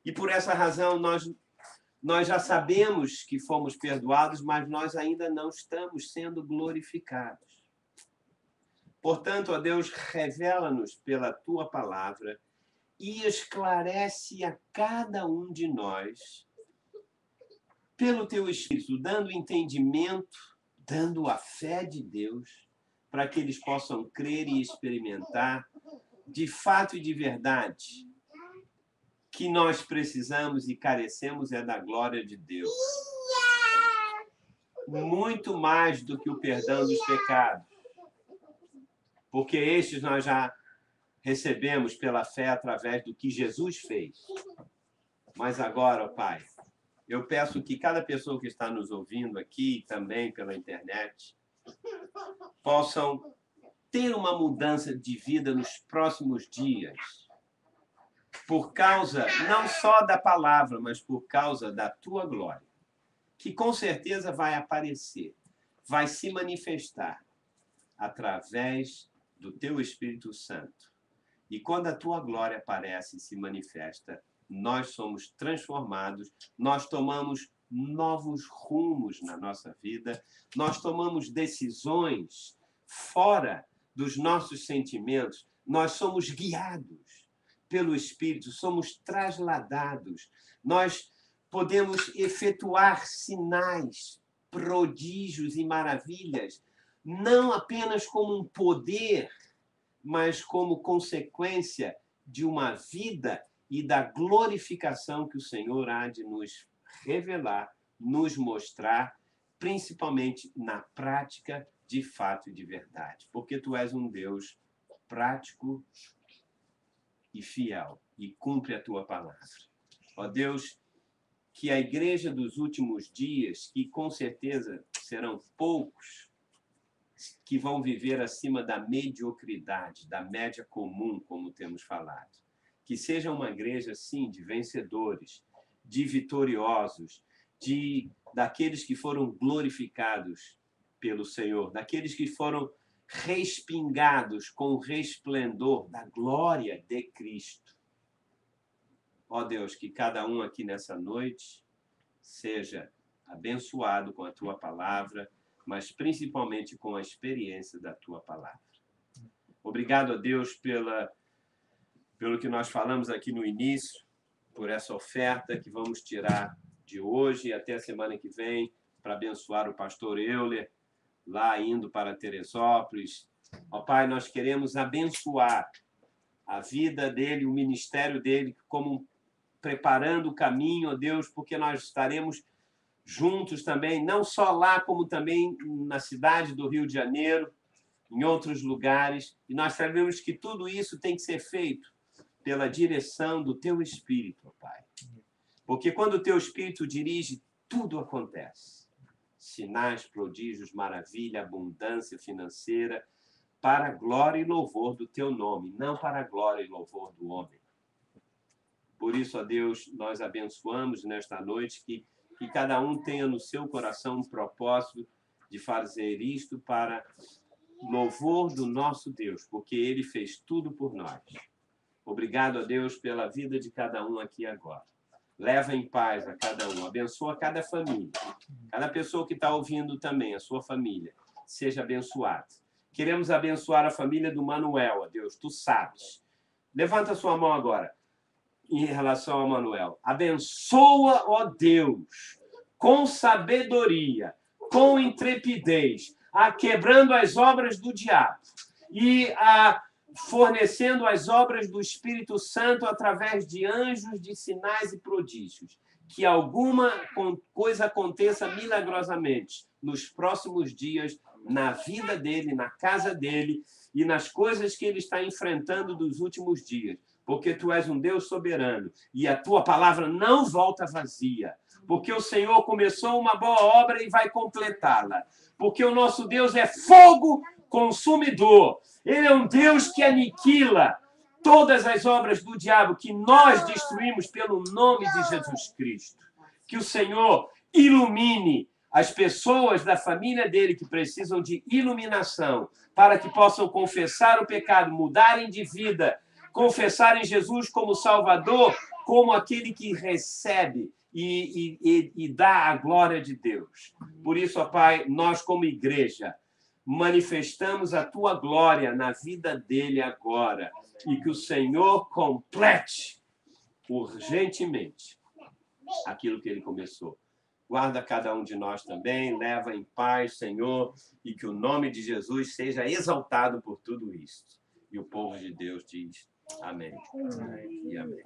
E por essa razão nós já sabemos que fomos perdoados, mas nós ainda não estamos sendo glorificados. Portanto, ó Deus, revela-nos pela tua palavra e esclarece a cada um de nós, pelo teu Espírito, dando entendimento, dando a fé de Deus, para que eles possam crer e experimentar, de fato e de verdade, que nós precisamos e carecemos é da glória de Deus. Muito mais do que o perdão dos pecados. Porque estes nós já recebemos pela fé através do que Jesus fez. Mas agora, ó Pai, eu peço que cada pessoa que está nos ouvindo aqui, também pela internet, possam ter uma mudança de vida nos próximos dias, por causa não só da palavra, mas por causa da tua glória, que com certeza vai aparecer, vai se manifestar através do teu Espírito Santo. E quando a tua glória aparece e se manifesta, nós somos transformados, nós tomamos novos rumos na nossa vida, nós tomamos decisões fora dos nossos sentimentos, nós somos guiados pelo Espírito, somos trasladados, nós podemos efetuar sinais, prodígios e maravilhas, não apenas como um poder, mas como consequência de uma vida e da glorificação que o Senhor há de nos revelar, nos mostrar, principalmente na prática de fato e de verdade. Porque tu és um Deus prático e fiel e cumpre a tua palavra. Ó Deus, que a igreja dos últimos dias, que com certeza serão poucos, que vão viver acima da mediocridade, da média comum, como temos falado. Que seja uma igreja, sim, de vencedores, de vitoriosos, daqueles que foram glorificados pelo Senhor, daqueles que foram respingados com o resplendor da glória de Cristo. Ó Deus, que cada um aqui nessa noite seja abençoado com a tua palavra, mas principalmente com a experiência da tua palavra. Obrigado a Deus pelo que nós falamos aqui no início, por essa oferta que vamos tirar de hoje até a semana que vem para abençoar o pastor Euler, lá indo para Teresópolis. Ó Pai, nós queremos abençoar a vida dele, o ministério dele, como preparando o caminho, ó Deus, porque nós estaremos juntos também, não só lá, como também na cidade do Rio de Janeiro, em outros lugares. E nós sabemos que tudo isso tem que ser feito pela direção do teu Espírito, ó Pai. Porque quando o teu Espírito dirige, tudo acontece. Sinais, prodígios, maravilha, abundância financeira, para a glória e louvor do teu nome, não para a glória e louvor do homem. Por isso, ó Deus, nós abençoamos nesta noite que cada um tenha no seu coração um propósito de fazer isto para louvor do nosso Deus, porque Ele fez tudo por nós. Obrigado a Deus pela vida de cada um aqui agora. Leva em paz a cada um, abençoa cada família, cada pessoa que está ouvindo também, a sua família, seja abençoada. Queremos abençoar a família do Manuel, ó Deus, tu sabes. Levanta a sua mão agora. Em relação ao Manuel. Abençoa, ó Deus, com sabedoria, com intrepidez, quebrando as obras do diabo e fornecendo as obras do Espírito Santo através de anjos, de sinais e prodígios. Que alguma coisa aconteça milagrosamente nos próximos dias, na vida dele, na casa dele e nas coisas que ele está enfrentando dos últimos dias. Porque tu és um Deus soberano e a tua palavra não volta vazia. Porque o Senhor começou uma boa obra e vai completá-la. Porque o nosso Deus é fogo consumidor. Ele é um Deus que aniquila todas as obras do diabo que nós destruímos pelo nome de Jesus Cristo. Que o Senhor ilumine as pessoas da família dele que precisam de iluminação para que possam confessar o pecado, mudarem de vida, confessarem Jesus como Salvador, como aquele que recebe e dá a glória de Deus. Por isso, ó Pai, nós como igreja manifestamos a tua glória na vida dele agora e que o Senhor complete urgentemente aquilo que ele começou. Guarda cada um de nós também, leva em paz, Senhor, e que o nome de Jesus seja exaltado por tudo isso. E o povo de Deus diz amém. Amém. E amém.